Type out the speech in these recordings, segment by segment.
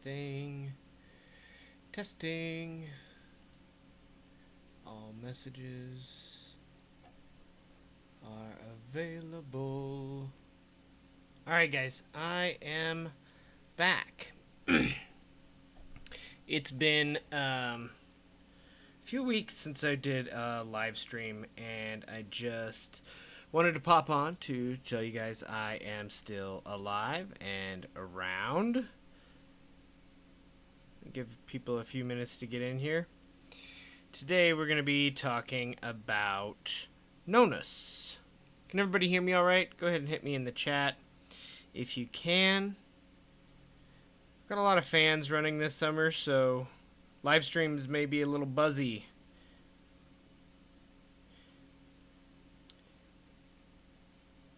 Testing. Testing. All messages are available. Alright, guys. I am back. It's been a few weeks since I did a live stream, and I just wanted to pop on to tell you guys I am still alive and around. Give people a few minutes to get in here. Today we're going to be talking about Nonnus. Can everybody hear me all right? Go ahead and hit me in the chat if you can. Got a lot of fans running this summer, so live streams may be a little buzzy.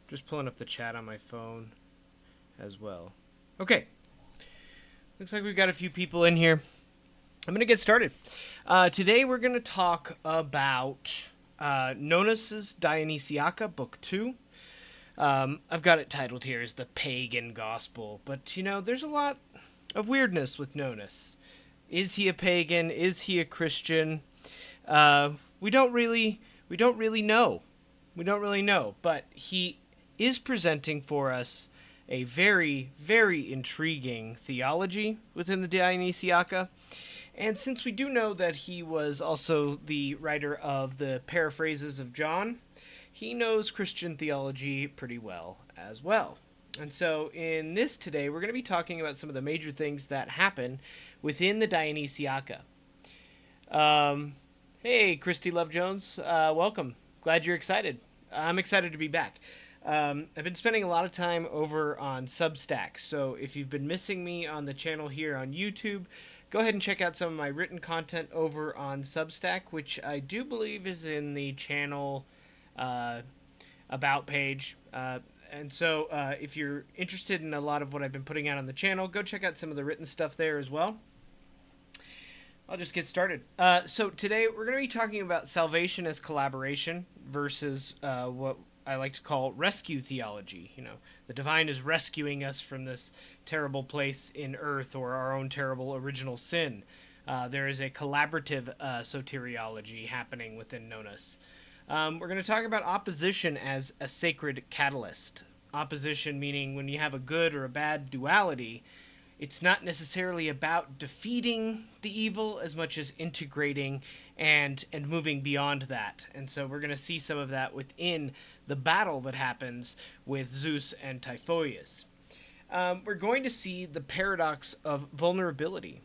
Just pulling up the chat on my phone as well. Okay. Looks like we've got a few people in here. I'm going to get started. Today we're going to talk about Nonnus' Dionysiaca, Book 2. I've got it titled here as the Pagan Gospel. But, you know, there's a lot of weirdness with Nonnus. Is he a pagan? Is he a Christian? We don't really know. We don't really know. But he is presenting for us a very, very intriguing theology within the Dionysiaca. And since we do know that he was also the writer of the paraphrases of John, he knows Christian theology pretty well as well. And so in this today, we're going to be talking about some of the major things that happen within the Dionysiaca. Hey, Christy Love Jones, welcome. Glad you're excited. I'm excited to be back. I've been spending a lot of time over on Substack, so if you've been missing me on the channel here on YouTube, go ahead and check out some of my written content over on Substack, which I do believe is in the channel About page. And so if you're interested in a lot of what I've been putting out on the channel, go check out some of the written stuff there as well. I'll just get started. So today we're going to be talking about salvation as collaboration versus what I like to call rescue theology. You know, the divine is rescuing us from this terrible place in earth or our own terrible original sin. There is a collaborative soteriology happening within Nonnus. We're going to talk about opposition as a sacred catalyst. Opposition meaning when you have a good or a bad duality, it's not necessarily about defeating the evil as much as integrating and moving beyond that. And so we're going to see some of that within the battle that happens with Zeus and Typhoeus. We're going to see the paradox of vulnerability.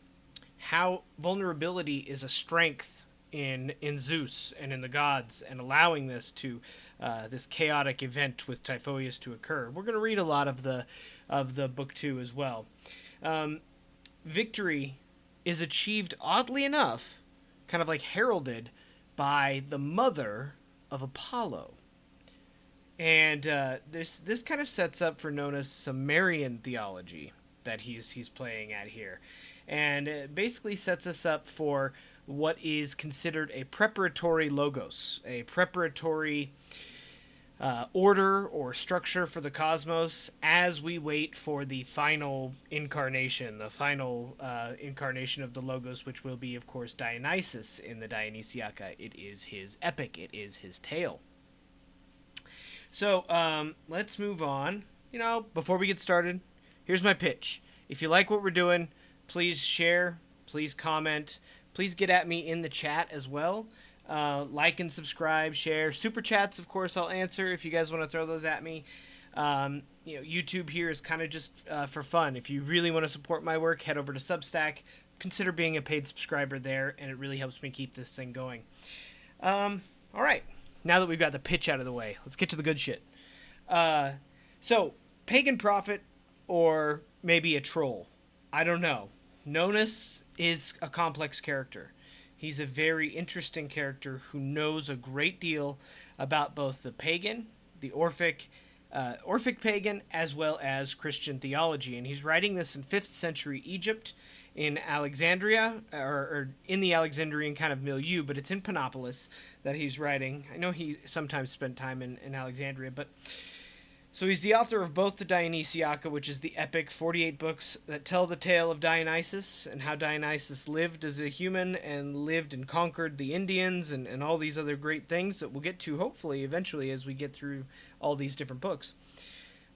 How vulnerability is a strength in Zeus and in the gods, and allowing this to this chaotic event with Typhoeus to occur. We're going to read a lot of the book 2 as well. Victory is achieved, oddly enough, kind of like heralded by the mother of Apollo. And this kind of sets up for Nonnus some Marian theology that he's playing at here. And it basically sets us up for what is considered a preparatory logos, a preparatory order or structure for the cosmos as we wait for the final incarnation, the final incarnation of the logos, which will be, of course, Dionysus in the Dionysiaca. It is his epic. It is his tale. So let's move on. You know, before we get started, here's my pitch. If you like what we're doing, please share, please comment, please get at me in the chat as well. Like and subscribe, share. Super chats, of course, I'll answer if you guys want to throw those at me. You know, YouTube here is kind of just for fun. If you really want to support my work, head over to Substack. Consider being a paid subscriber there, and it really helps me keep this thing going. All right. Now that we've got the pitch out of the way, let's get to the good shit. So, pagan prophet or maybe a troll. I don't know. Nonnus is a complex character. He's a very interesting character who knows a great deal about both the pagan, the Orphic pagan, as well as Christian theology. And he's writing this in 5th century Egypt in Alexandria, or in the Alexandrian kind of milieu, but it's in Panopolis that he's writing. I know he sometimes spent time in Alexandria, but So he's the author of both the Dionysiaca, which is the epic 48 books that tell the tale of Dionysus and how Dionysus lived as a human and lived and conquered the Indians and all these other great things that we'll get to hopefully eventually as we get through all these different books.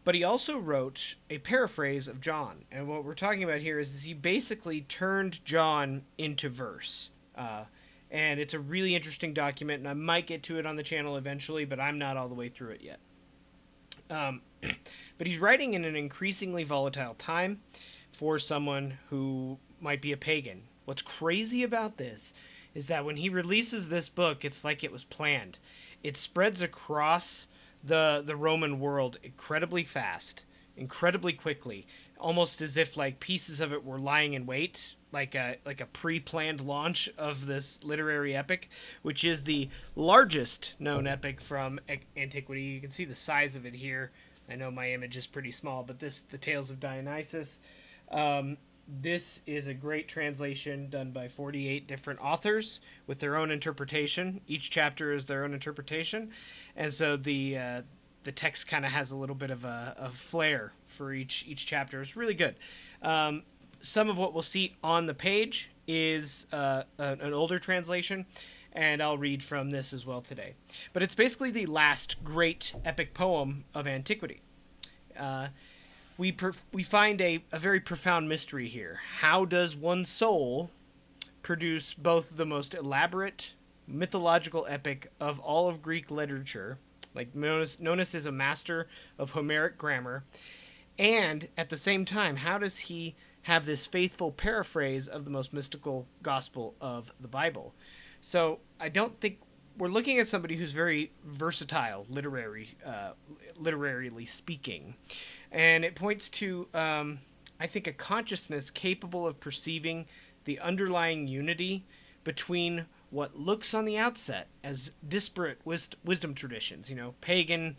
But he also wrote a paraphrase of John. And what we're talking about here is he basically turned John into verse. And it's a really interesting document, and I might get to it on the channel eventually, but I'm not all the way through it yet. But he's writing in an increasingly volatile time for someone who might be a pagan. What's crazy about this is that when he releases this book, it's like it was planned. It spreads across the Roman world incredibly fast, incredibly quickly, almost as if like pieces of it were lying in wait, like a pre-planned launch of this literary epic, which is the largest known epic from antiquity. You can see the size of it here. I know my image is pretty small, but the Tales of Dionysus. This is a great translation done by 48 different authors with their own interpretation. Each chapter is their own interpretation, and so the text kind of has a little bit of a flair for each chapter. It's really good. Some of what we'll see on the page is an older translation, and I'll read from this as well today. But it's basically the last great epic poem of antiquity. We find a very profound mystery here. How does one soul produce both the most elaborate mythological epic of all of Greek literature, like Nonnus is a master of Homeric grammar, and at the same time, how does he have this faithful paraphrase of the most mystical gospel of the Bible? So I don't think we're looking at somebody who's very versatile, literarily speaking, and it points to, I think, a consciousness capable of perceiving the underlying unity between what looks on the outset as disparate wisdom traditions, pagan,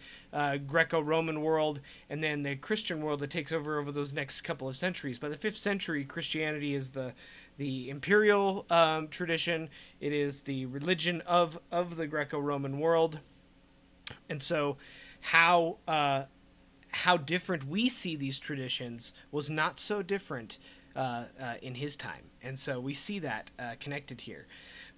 Greco-Roman world, and then the Christian world that takes over those next couple of centuries. By the 5th century, Christianity is the imperial tradition. It is the religion of the Greco-Roman world. And so how different we see these traditions was not so different in his time. And so we see that connected here.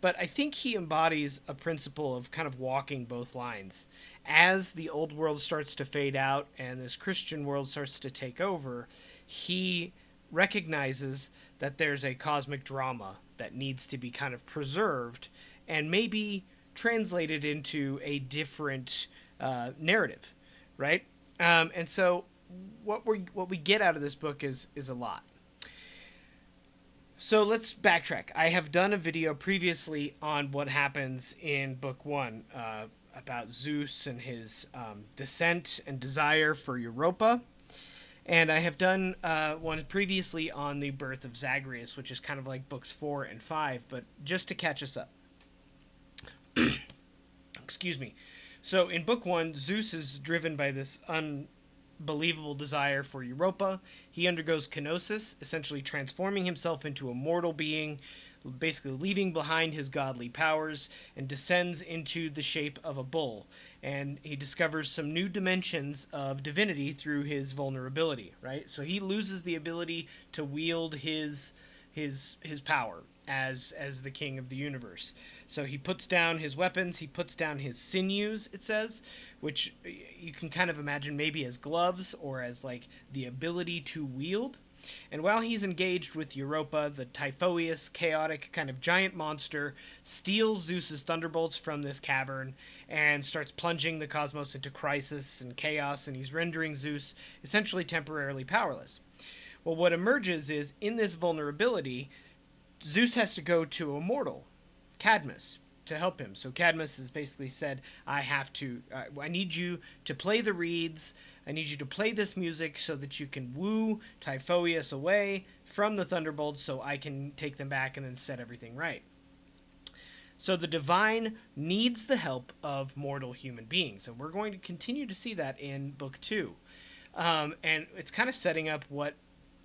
But I think he embodies a principle of kind of walking both lines. As the old world starts to fade out and this Christian world starts to take over, he recognizes that there's a cosmic drama that needs to be kind of preserved and maybe translated into a different narrative, right? And so what we get out of this book is a lot. So let's backtrack. I have done a video previously on what happens in Book 1 about Zeus and his descent and desire for Europa. And I have done one previously on the birth of Zagreus, which is kind of like Books 4 and 5, but just to catch us up. Excuse me. So in Book 1, Zeus is driven by this unbelievable desire for Europa. He undergoes kenosis, essentially transforming himself into a mortal being, basically leaving behind his godly powers, and descends into the shape of a bull. And he discovers some new dimensions of divinity through his vulnerability, right? So he loses the ability to wield his power as the king of the universe. So he puts down his weapons, he puts down his sinews, it says, which you can kind of imagine maybe as gloves or as like the ability to wield. And while he's engaged with Europa, the Typhoeus, chaotic kind of giant monster, steals Zeus's thunderbolts from this cavern and starts plunging the cosmos into crisis and chaos, and he's rendering Zeus essentially temporarily powerless. Well, what emerges is, in this vulnerability, Zeus has to go to a mortal, Cadmus, to help him. So Cadmus has basically said, I need you to play the reeds, I need you to play this music so that you can woo Typhoeus away from the thunderbolts so I can take them back and then set everything right. So the divine needs the help of mortal human beings, and we're going to continue to see that in Book 2. And it's kind of setting up what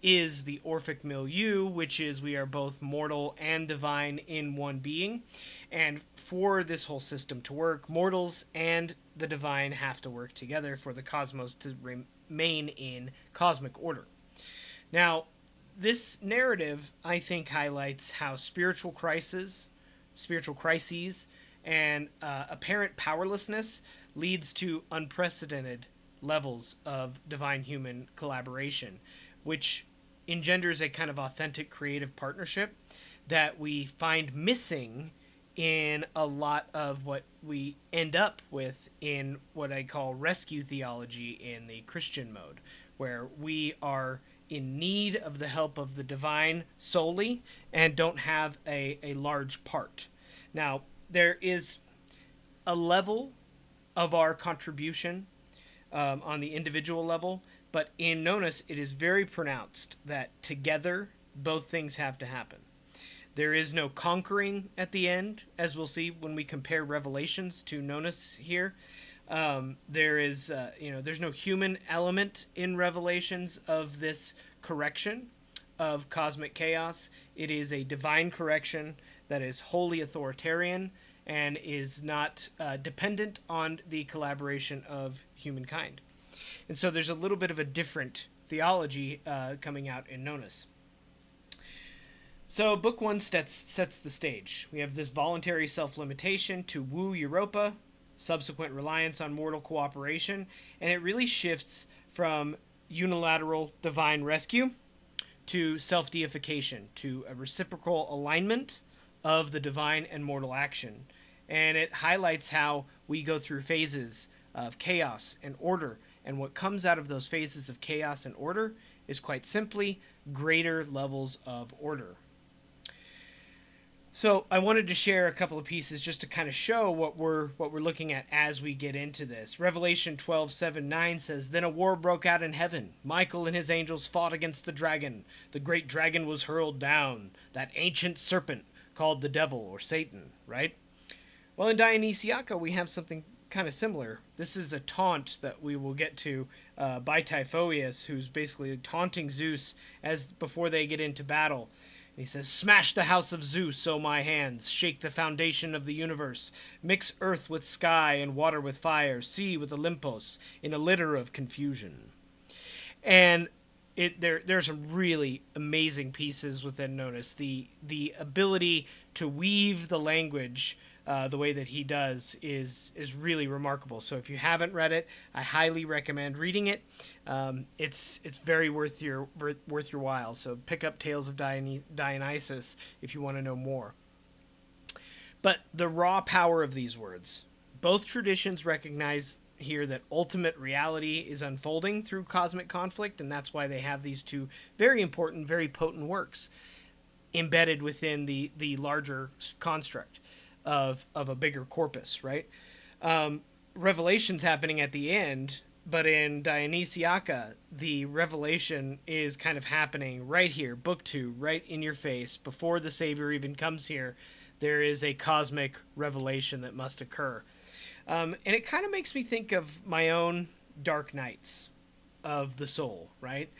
is the Orphic milieu, which is we are both mortal and divine in one being. And for this whole system to work, mortals and the divine have to work together for the cosmos to remain in cosmic order. Now, this narrative, I think, highlights how spiritual crises, and apparent powerlessness leads to unprecedented levels of divine-human collaboration, which engenders a kind of authentic creative partnership that we find missing in a lot of what we end up with in what I call rescue theology in the Christian mode, where we are in need of the help of the divine solely and don't have a large part. Now, there is a level of our contribution on the individual level, but in Nonnus it is very pronounced that together both things have to happen. There is no conquering at the end, as we'll see when we compare Revelations to Nonnus here. There's no human element in Revelations of this correction of cosmic chaos. It is a divine correction that is wholly authoritarian and is not dependent on the collaboration of humankind. And so there's a little bit of a different theology coming out in Nonnus. So Book 1 sets the stage. We have this voluntary self-limitation to woo Europa, subsequent reliance on mortal cooperation, and it really shifts from unilateral divine rescue to self-deification, to a reciprocal alignment of the divine and mortal action. And it highlights how we go through phases of chaos and order, and what comes out of those phases of chaos and order is quite simply greater levels of order. So I wanted to share a couple of pieces just to kind of show what we're looking at as we get into this. Revelation 12:7-9 says, "Then a war broke out in heaven. Michael and his angels fought against the dragon. The great dragon was hurled down, that ancient serpent called the devil or Satan," right? Well, in Dionysiaca, we have something kind of similar. This is a taunt that we will get to by Typhoeus, who's basically taunting Zeus as before they get into battle. He says, "Smash the house of Zeus, O my hands. Shake the foundation of the universe. Mix earth with sky and water with fire. Sea with Olympus in a litter of confusion." And there are some really amazing pieces within Nonnus. The ability to weave the language the way that he does is really remarkable. So if you haven't read it, I highly recommend reading it. It's very worth your while. So pick up Tales of Dionysius if you want to know more. But the raw power of these words. Both traditions recognize here that ultimate reality is unfolding through cosmic conflict, and that's why they have these two very important, very potent works embedded within the larger construct of a bigger corpus, right? Revelation's happening at the end, but in Dionysiaca, the revelation is kind of happening right here, Book 2, right in your face. Before the Savior even comes here, there is a cosmic revelation that must occur. And it kind of makes me think of my own dark nights of the soul, right?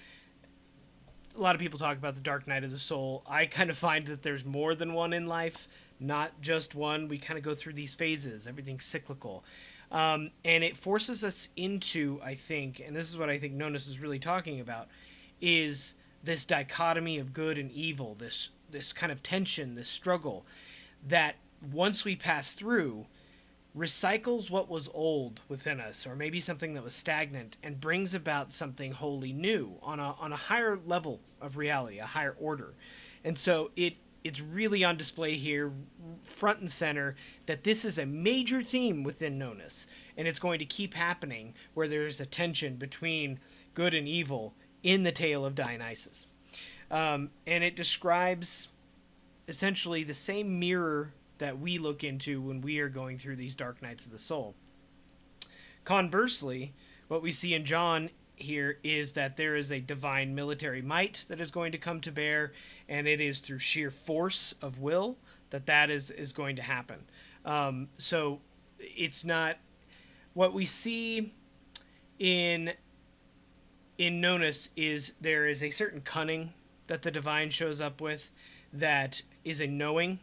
A lot of people talk about the dark night of the soul. I kind of find that there's more than one in life, not just one. We kind of go through these phases. Everything's cyclical. And it forces us into, I think, and this is what I think Nonnus is really talking about, is this dichotomy of good and evil, this kind of tension, this struggle, that once we pass through, recycles what was old within us, or maybe something that was stagnant, and brings about something wholly new on a higher level of reality, a higher order. And so it's really on display here, front and center, that this is a major theme within Nonnus, and it's going to keep happening where there's a tension between good and evil in the tale of Dionysus. And it describes essentially the same mirror that we look into when we are going through these dark nights of the soul. Conversely, what we see in John here is that there is a divine military might that is going to come to bear, and it is through sheer force of will that is going to happen. So it's not what we see in in Nonnus is there is a certain cunning that the divine shows up with that is a knowing,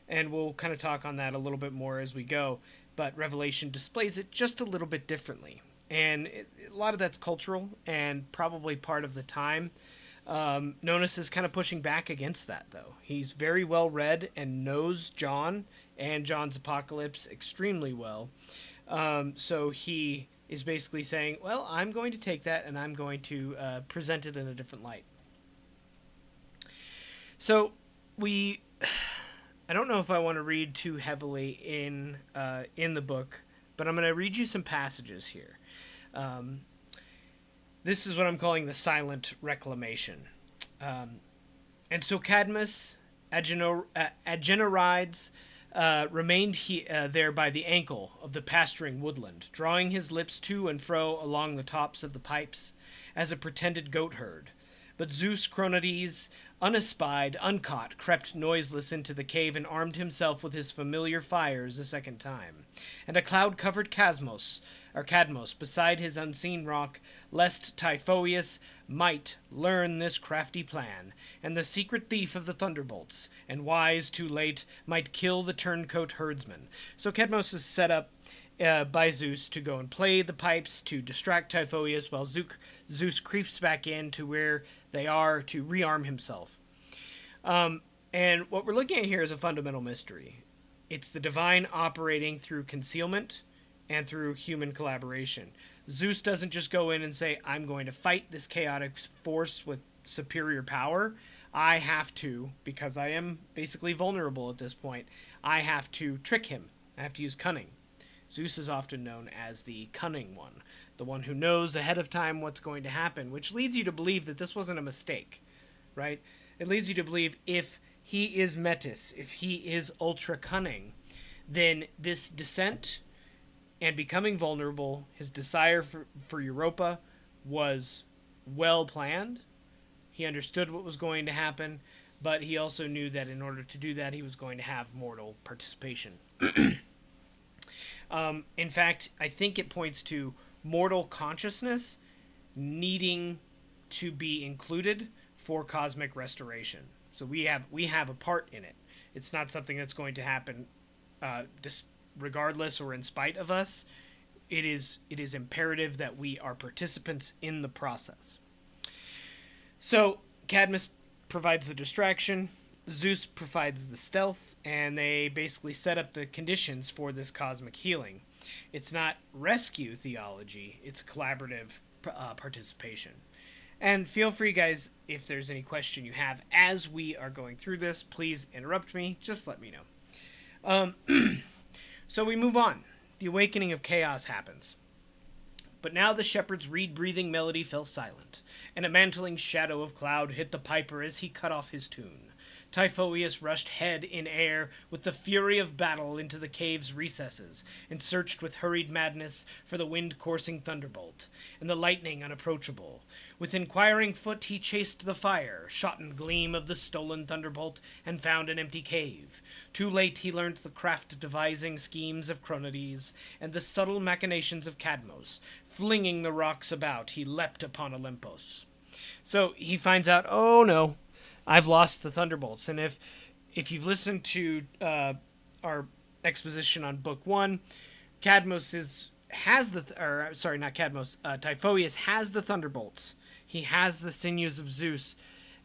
and we'll kind of talk on that a little bit more as we go, but Revelation displays it just a little bit differently. And a lot of that's cultural and probably part of the time. Nonnus is kind of pushing back against that, though. He's very well read and knows John and John's Apocalypse extremely well. So he is basically saying, well, I'm going to take that and I'm going to present it in a different light. So I don't know if I want to read too heavily in the book, but I'm going to read you some passages here. This is what I'm calling the silent reclamation. And so Cadmus, Agenorides, remained there by the ankle of the pasturing woodland, drawing his lips to and fro along the tops of the pipes, as a pretended goatherd. But Zeus Cronades, unespied, uncaught, crept noiseless into the cave and armed himself with his familiar fires a second time. And a cloud covered Cadmos beside his unseen rock, lest Typhoeus might learn this crafty plan, and the secret thief of the thunderbolts, and wise too late, might kill the turncoat herdsman. So Cadmos is set up by Zeus to go and play the pipes to distract Typhoeus, while Zeus creeps back in to where they are to rearm himself. And what we're looking at here is a fundamental mystery. It's the divine operating through concealment and through human collaboration. Zeus doesn't just go in and say, I'm going to fight this chaotic force with superior power. I have to, because I am basically vulnerable at this point, I have to trick him. I have to use cunning. Zeus is often known as the cunning one, the one who knows ahead of time what's going to happen, which leads you to believe that this wasn't a mistake, right? It leads you to believe if he is Metis, if he is ultra cunning, then this descent and becoming vulnerable, his desire for Europa was well planned. He understood what was going to happen, but he also knew that in order to do that, he was going to have mortal participation. In fact, I think it points to mortal consciousness needing to be included for cosmic restoration. So we have a part in it. It's not something that's going to happen regardless or in spite of us. It is imperative that we are participants in the process. So Cadmus provides the distraction, Zeus provides the stealth, and they basically set up the conditions for this cosmic healing. It's not rescue theology, it's a collaborative participation. And feel free, guys, if there's any question you have as we are going through this, please interrupt me, just let me know. So we move on. The awakening of chaos happens. But now the shepherd's reed-breathing melody fell silent, and a mantling shadow of cloud hit the piper as he cut off his tune. Typhoeus rushed head in air with the fury of battle into the cave's recesses, and searched with hurried madness for the wind-coursing thunderbolt, and the lightning unapproachable. With inquiring foot he chased the fire, shot and gleam of the stolen thunderbolt, and found an empty cave. Too late he learnt the craft-devising schemes of Cronades, and the subtle machinations of Cadmos. Flinging the rocks about, he leapt upon Olympos. So he finds out, oh no, I've lost the thunderbolts. And if you've listened to our exposition on book 1, Typhoeus has the thunderbolts. He has the sinews of Zeus,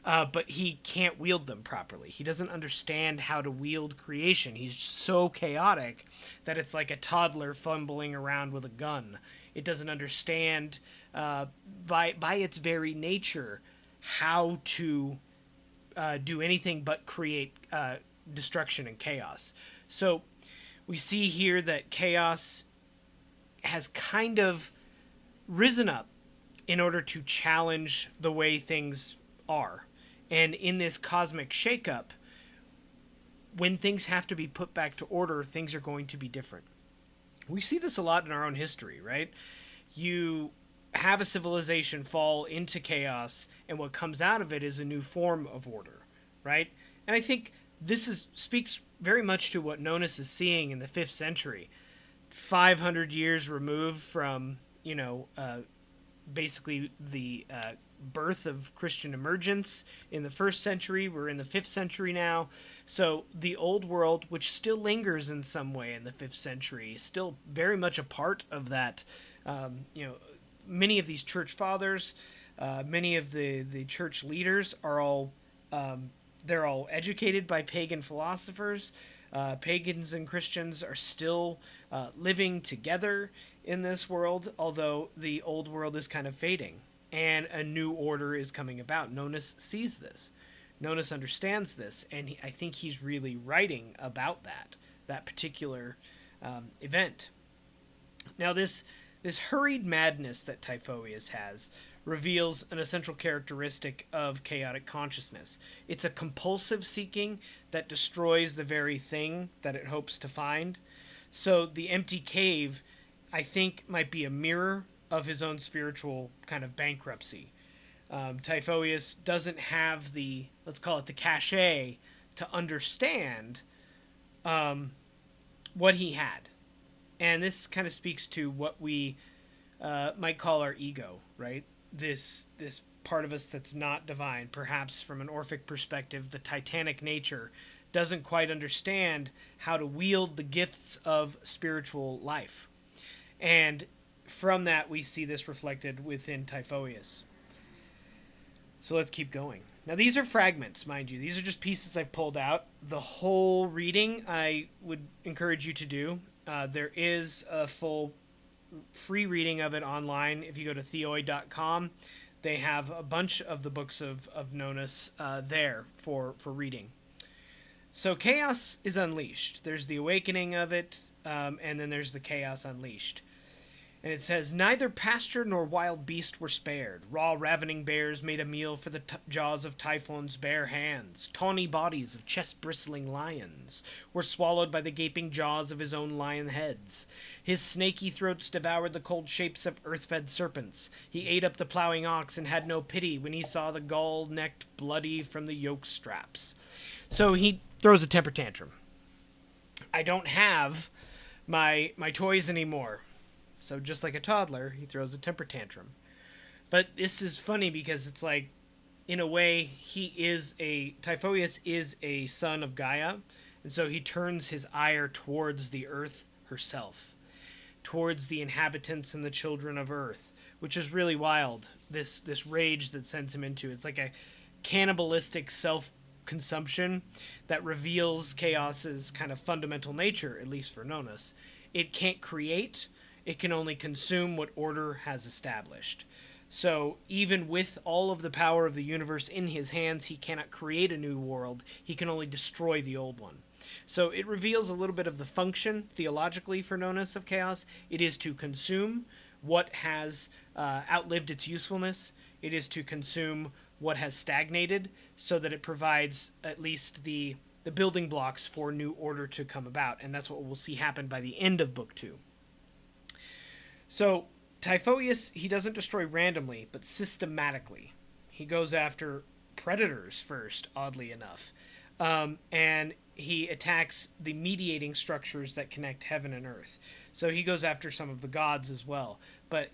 but he can't wield them properly. He doesn't understand how to wield creation. He's so chaotic that it's like a toddler fumbling around with a gun. It doesn't understand by its very nature how to do anything but create destruction and chaos. So we see here that chaos has kind of risen up in order to challenge the way things are. And in this cosmic shakeup, when things have to be put back to order, things are going to be different. We see this a lot in our own history, right? You have a civilization fall into chaos, and what comes out of it is a new form of order, right? And I think this speaks very much to what Nonnus is seeing in the 5th century, 500 years removed from, basically the birth of Christian emergence in the 1st century. We're in the 5th century now. So the old world, which still lingers in some way in the 5th century, is still very much a part of that. Many of these church fathers, many of the church leaders are all they're all educated by pagan philosophers. Pagans and Christians are still living together in this world, although the old world is kind of fading and a new order is coming about. Nonnus sees this. Nonnus understands this, and I think he's really writing about that particular event. Now, this hurried madness that Typhoeus has reveals an essential characteristic of chaotic consciousness. It's a compulsive seeking that destroys the very thing that it hopes to find. So the empty cave, I think, might be a mirror of his own spiritual kind of bankruptcy. Typhoeus doesn't have the, let's call it the cachet, to understand what he had. And this kind of speaks to what we might call our ego, right? This part of us that's not divine. Perhaps from an Orphic perspective, the titanic nature doesn't quite understand how to wield the gifts of spiritual life. And from that, we see this reflected within Typhoeus. So let's keep going. Now, these are fragments, mind you. These are just pieces I've pulled out. The whole reading I would encourage you to do. There is a full free reading of it online. If you go to theoi.com, they have a bunch of the books of Nonnus there for reading. So chaos is unleashed. There's the awakening of it, and then there's the chaos unleashed. And it says, neither pasture nor wild beast were spared. Raw ravening bears made a meal for the jaws of Typhon's bare hands. Tawny bodies of chest-bristling lions were swallowed by the gaping jaws of his own lion heads. His snaky throats devoured the cold shapes of earth-fed serpents. He ate up the plowing ox and had no pity when he saw the gall-necked bloody from the yoke straps. So he throws a temper tantrum. I don't have my toys anymore. So just like a toddler, he throws a temper tantrum. But this is funny because it's like, in a way, Typhoeus is a son of Gaia. And so he turns his ire towards the earth herself, towards the inhabitants and the children of earth, which is really wild. This rage that sends him into. It's like a cannibalistic self-consumption that reveals chaos's kind of fundamental nature, at least for Nonnus. It can't create. It can only consume what order has established. So even with all of the power of the universe in his hands, he cannot create a new world. He can only destroy the old one. So it reveals a little bit of the function, theologically, for Nonnus of chaos. It is to consume what has outlived its usefulness. It is to consume what has stagnated so that it provides at least the building blocks for new order to come about. And that's what we'll see happen by the end of Book 2. So, Typhoeus, he doesn't destroy randomly, but systematically. He goes after predators first, oddly enough. And he attacks the mediating structures that connect heaven and earth. So he goes after some of the gods as well. But,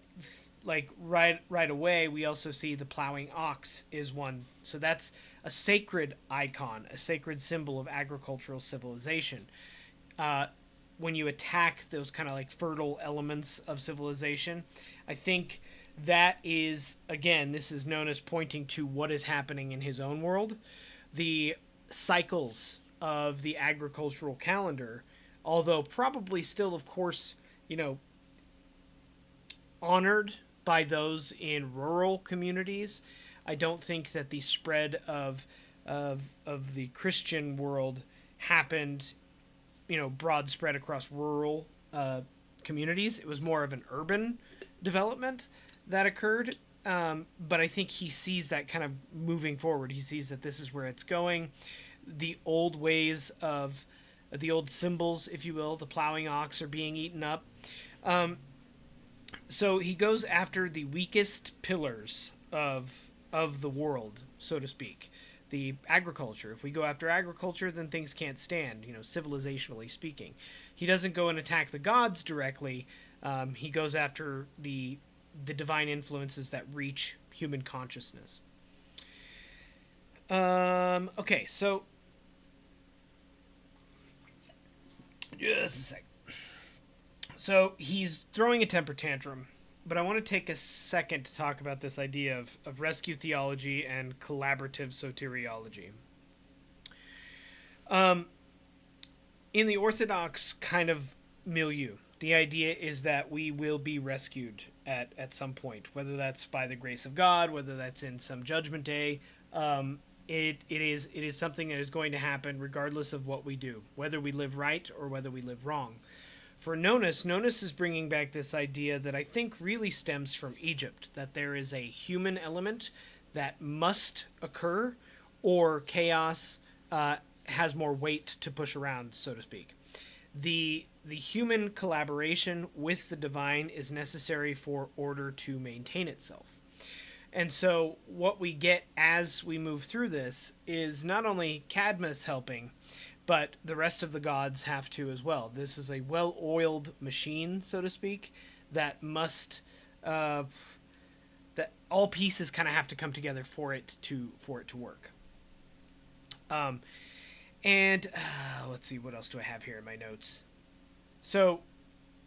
like, right away, we also see the plowing ox is one. So that's a sacred icon, a sacred symbol of agricultural civilization. When you attack those kind of like fertile elements of civilization, I think that is, again, this is known as pointing to what is happening in his own world. The cycles of the agricultural calendar, although probably still, of course, honored by those in rural communities, I don't think that the spread of the Christian world happened broad spread across rural communities. It was more of an urban development that occurred. But I think he sees that kind of moving forward. He sees that this is where it's going. The old ways of the old symbols, if you will, the plowing ox are being eaten up. So he goes after the weakest pillars of the world, so to speak. The agriculture. If we go after agriculture, then things can't stand, civilizationally speaking. He doesn't go and attack the gods directly. He goes after the the divine influences that reach human consciousness. Okay, so just a sec. So he's throwing a temper tantrum, but I want to take a second to talk about this idea of rescue theology and collaborative soteriology. In the orthodox kind of milieu, the idea is that we will be rescued at some point, whether that's by the grace of God, whether that's in some judgment day. It is something that is going to happen regardless of what we do, whether we live right or whether we live wrong. For Nonnus is bringing back this idea that I think really stems from Egypt, that there is a human element that must occur, or chaos has more weight to push around, so to speak. The human collaboration with the divine is necessary for order to maintain itself. And so what we get as we move through this is not only Cadmus helping, but the rest of the gods have to as well. This is a well-oiled machine, so to speak, that must that all pieces kind of have to come together for it to work. And let's see, what else do I have here in my notes? So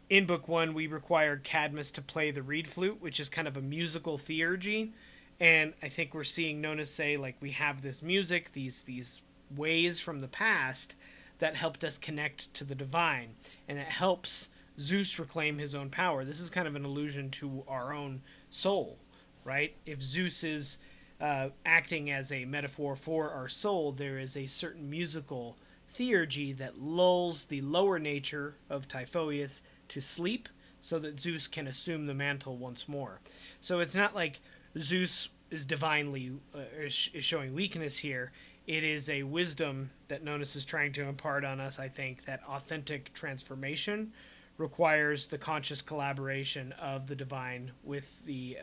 in book 1, we required Cadmus to play the reed flute, which is kind of a musical theurgy. And I think we're seeing Nonnus say, like, we have this music, these ways from the past that helped us connect to the divine, and it helps Zeus reclaim his own power. This is kind of an allusion to our own soul, right? If Zeus is acting as a metaphor for our soul, there is a certain musical theurgy that lulls the lower nature of Typhoeus to sleep so that Zeus can assume the mantle once more. So it's not like Zeus is divinely is showing weakness here. It is a wisdom that Nonnus is trying to impart on us, I think, that authentic transformation requires the conscious collaboration of the divine with the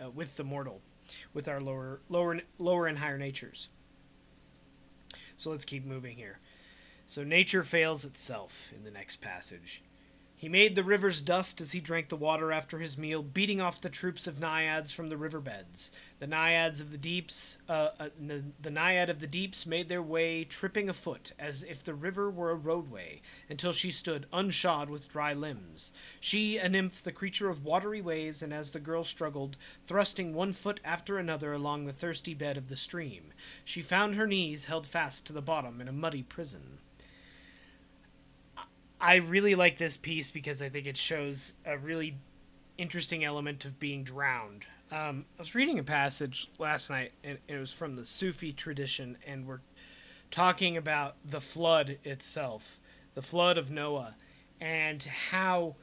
mortal, with our lower and higher natures. So let's keep moving here. So nature fails itself in the next passage. He made the rivers dust as he drank the water after his meal, beating off the troops of naiads from the riverbeds. The naiad of the deeps made their way, tripping afoot, as if the river were a roadway, until she stood unshod with dry limbs. She, a nymph, the creature of watery ways, and as the girl struggled, thrusting one foot after another along the thirsty bed of the stream, she found her knees held fast to the bottom in a muddy prison. I really like this piece because I think it shows a really interesting element of being drowned. I was reading a passage last night, and it was from the Sufi tradition, and we're talking about the flood itself, the flood of Noah, and how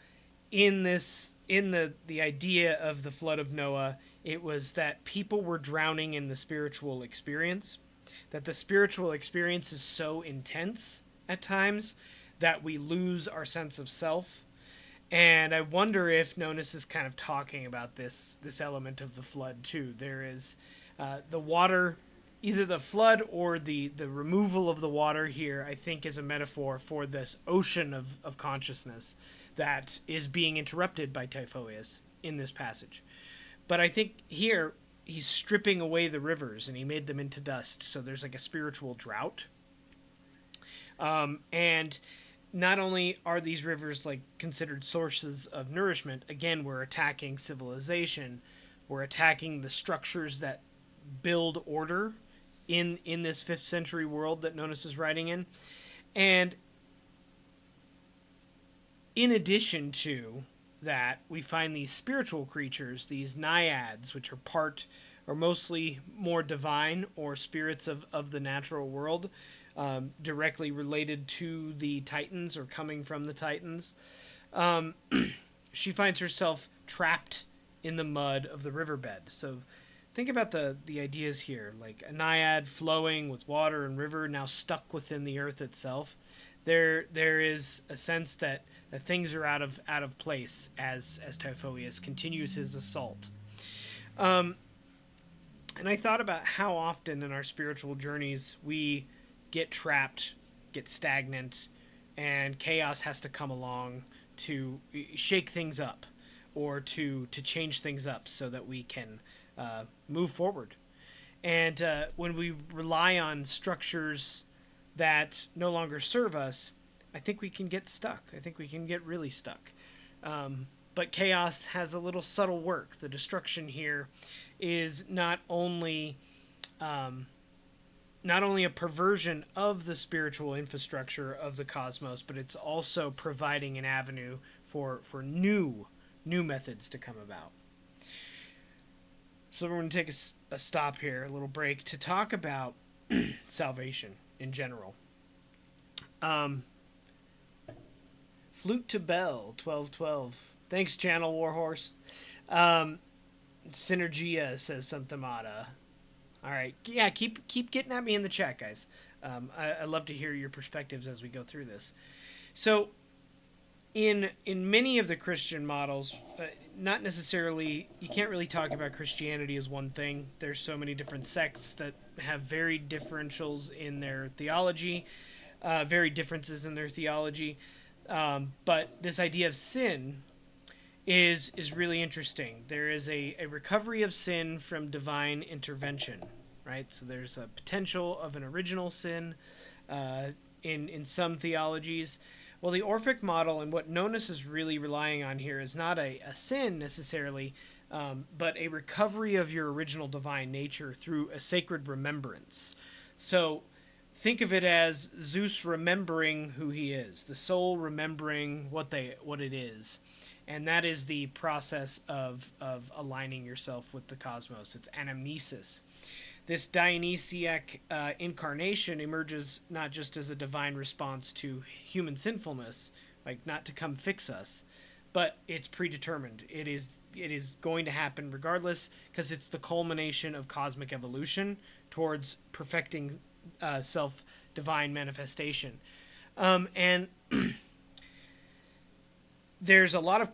in the idea of the flood of Noah, it was that people were drowning in the spiritual experience, that the spiritual experience is so intense at times that we lose our sense of self. And I wonder if Nonnus is kind of talking about this element of the flood too. There is the water, either the flood or the removal of the water here, I think is a metaphor for this ocean of consciousness that is being interrupted by Typhoeus in this passage. But I think here he's stripping away the rivers and he made them into dust. So there's like a spiritual drought. And not only are these rivers like considered sources of nourishment, again, we're attacking civilization, we're attacking the structures that build order in this 5th century world that Nonnus is writing in. And in addition to that, we find these spiritual creatures, these naiads, which are mostly more divine or spirits of the natural world, directly related to the Titans or coming from the Titans. She finds herself trapped in the mud of the riverbed. So think about the ideas here, like a naiad flowing with water and river, now stuck within the earth itself. There is a sense that things are out of place as Typhoeus continues his assault. And I thought about how often in our spiritual journeys we get trapped, get stagnant, and chaos has to come along to shake things up. or to change things up so that we can move forward. And when we rely on structures that no longer serve us, I think we can get stuck. I think we can get really stuck. But chaos has a little subtle work. The destruction here is not only a perversion of the spiritual infrastructure of the cosmos, but it's also providing an avenue for new methods to come about. So we're going to take a stop here, a little break, to talk about salvation in general. Flute to Bell, 1212. Thanks, Channel Warhorse. Synergia, says Santamata. All right. Yeah, keep getting at me in the chat, guys. I love to hear your perspectives as we go through this. So, in many of the Christian models, not necessarily, you can't really talk about Christianity as one thing. There's so many different sects that have varied differentials in their theology, varied differences in their theology. But this idea of sin is really interesting. There is a recovery of sin from divine intervention, right? So there's a potential of an original sin in some theologies. Well, the Orphic model and what Nonnus is really relying on here is not a sin necessarily, but a recovery of your original divine nature through a sacred remembrance. So think of it as Zeus remembering who he is, the soul remembering what it is. And that is the process of aligning yourself with the cosmos. It's anamnesis. This Dionysiac incarnation emerges not just as a divine response to human sinfulness, like not to come fix us, but it's predetermined. It is going to happen regardless, because it's the culmination of cosmic evolution towards perfecting self-divine manifestation. And there's a lot of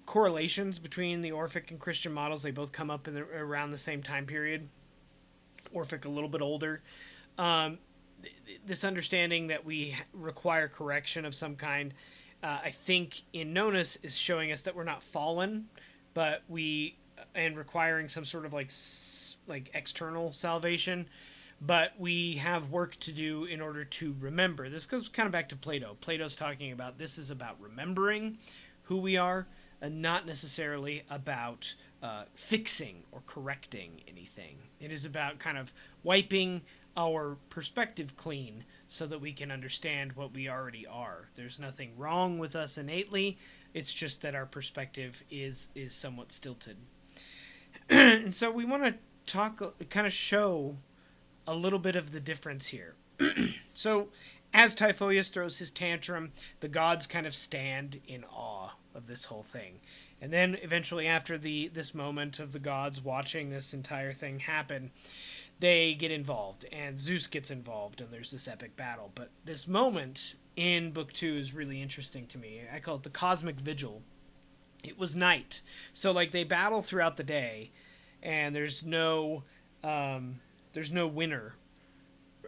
correlations between the Orphic and Christian models. They both come up around the same time period. Orphic a little bit older. This understanding that we require correction of some kind, I think in Nonnus is showing us that we're not fallen, but and requiring some sort of like external salvation, but we have work to do in order to remember. This goes kind of back to Plato. Plato's talking about this is about remembering who we are, and not necessarily about fixing or correcting anything. It is about kind of wiping our perspective clean so that we can understand what we already are. There's nothing wrong with us innately. It's just that our perspective is somewhat stilted. And so we want to kind of show a little bit of the difference here. So as Typhoeus throws his tantrum, the gods kind of stand in awe of this whole thing. And then eventually after this moment of the gods watching this entire thing happen, they get involved, and Zeus gets involved, and there's this epic battle. But this moment in Book 2 is really interesting to me. I call it the Cosmic Vigil. It was night. So like they battle throughout the day, and there's no winner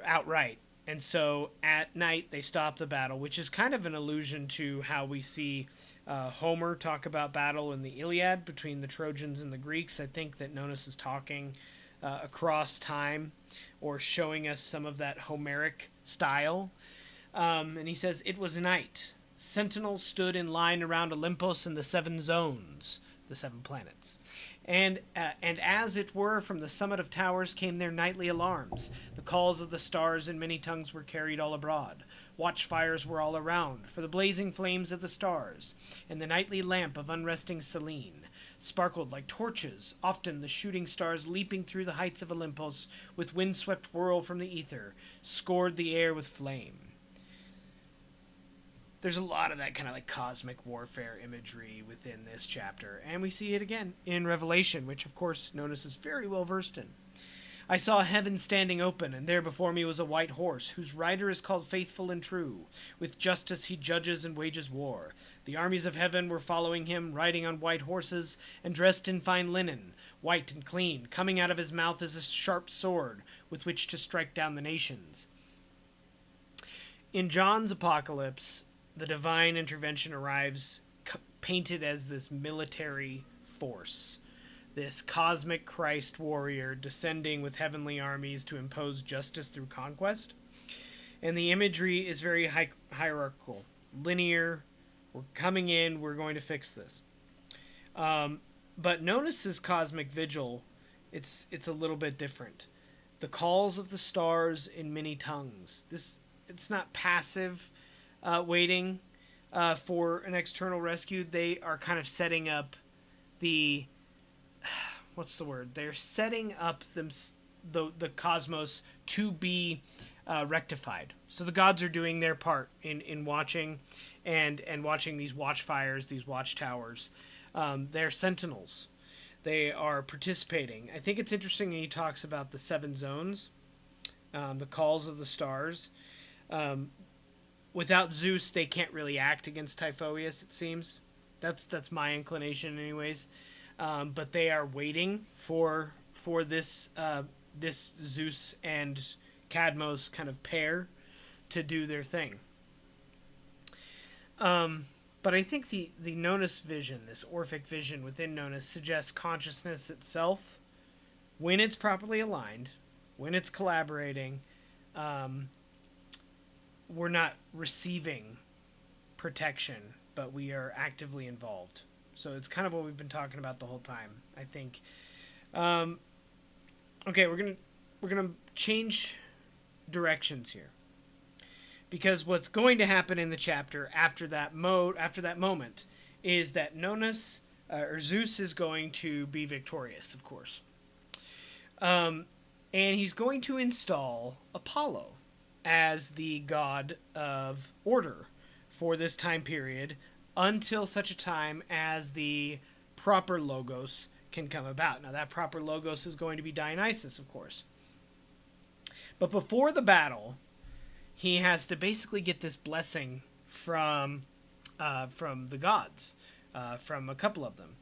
outright. And so at night they stop the battle, which is kind of an allusion to how we see Homer talk about battle in the Iliad between the Trojans and the Greeks. I think that Nonnus is talking across time, or showing us some of that Homeric style. And he says, "It was night. Sentinels stood in line around Olympus and the 7 zones," the 7 planets. And as it were, from the summit of towers came their nightly alarms. The calls of the stars in many tongues were carried all abroad. Watchfires were all around, for the blazing flames of the stars, and the nightly lamp of unresting Selene sparkled like torches, often the shooting stars leaping through the heights of Olympus with wind-swept whirl from the ether, scored the air with flame. There's a lot of that kind of like cosmic warfare imagery within this chapter, and we see it again in Revelation, which of course Nonnus is very well versed in. "I saw heaven standing open, and there before me was a white horse, whose rider is called Faithful and True. With justice he judges and wages war. The armies of heaven were following him, riding on white horses, and dressed in fine linen, white and clean. Coming out of his mouth is a sharp sword, with which to strike down the nations." In John's Apocalypse, the divine intervention arrives painted as this military force, this cosmic Christ warrior descending with heavenly armies to impose justice through conquest. And the imagery is very hierarchical, linear. We're coming in, we're going to fix this. But Nonnus's cosmic vigil, it's a little bit different. The calls of the stars in many tongues. It's not passive waiting for an external rescue. They are kind of setting up the what's the word? They're setting up the cosmos to be rectified. So the gods are doing their part in watching and watching these watchfires, these watchtowers. They're sentinels. They are participating. I think it's interesting he talks about the 7 zones, the calls of the stars. Without Zeus, they can't really act against Typhoeus, it seems. That's my inclination anyways. But they are waiting for this this Zeus and Cadmos kind of pair to do their thing. But I think the Nonnus vision, this Orphic vision within Nonnus, suggests consciousness itself, when it's properly aligned, when it's collaborating, we're not receiving protection, but we are actively involved. So it's kind of what we've been talking about the whole time, I think. Okay, we're gonna change directions here, because what's going to happen in the chapter after that moment is that Nonnus or Zeus is going to be victorious, of course, and he's going to install Apollo as the god of order for this time period, until such a time as the proper logos can come about. Now, that proper logos is going to be Dionysus, of course. But before the battle, he has to basically get this blessing from the gods, from a couple of them.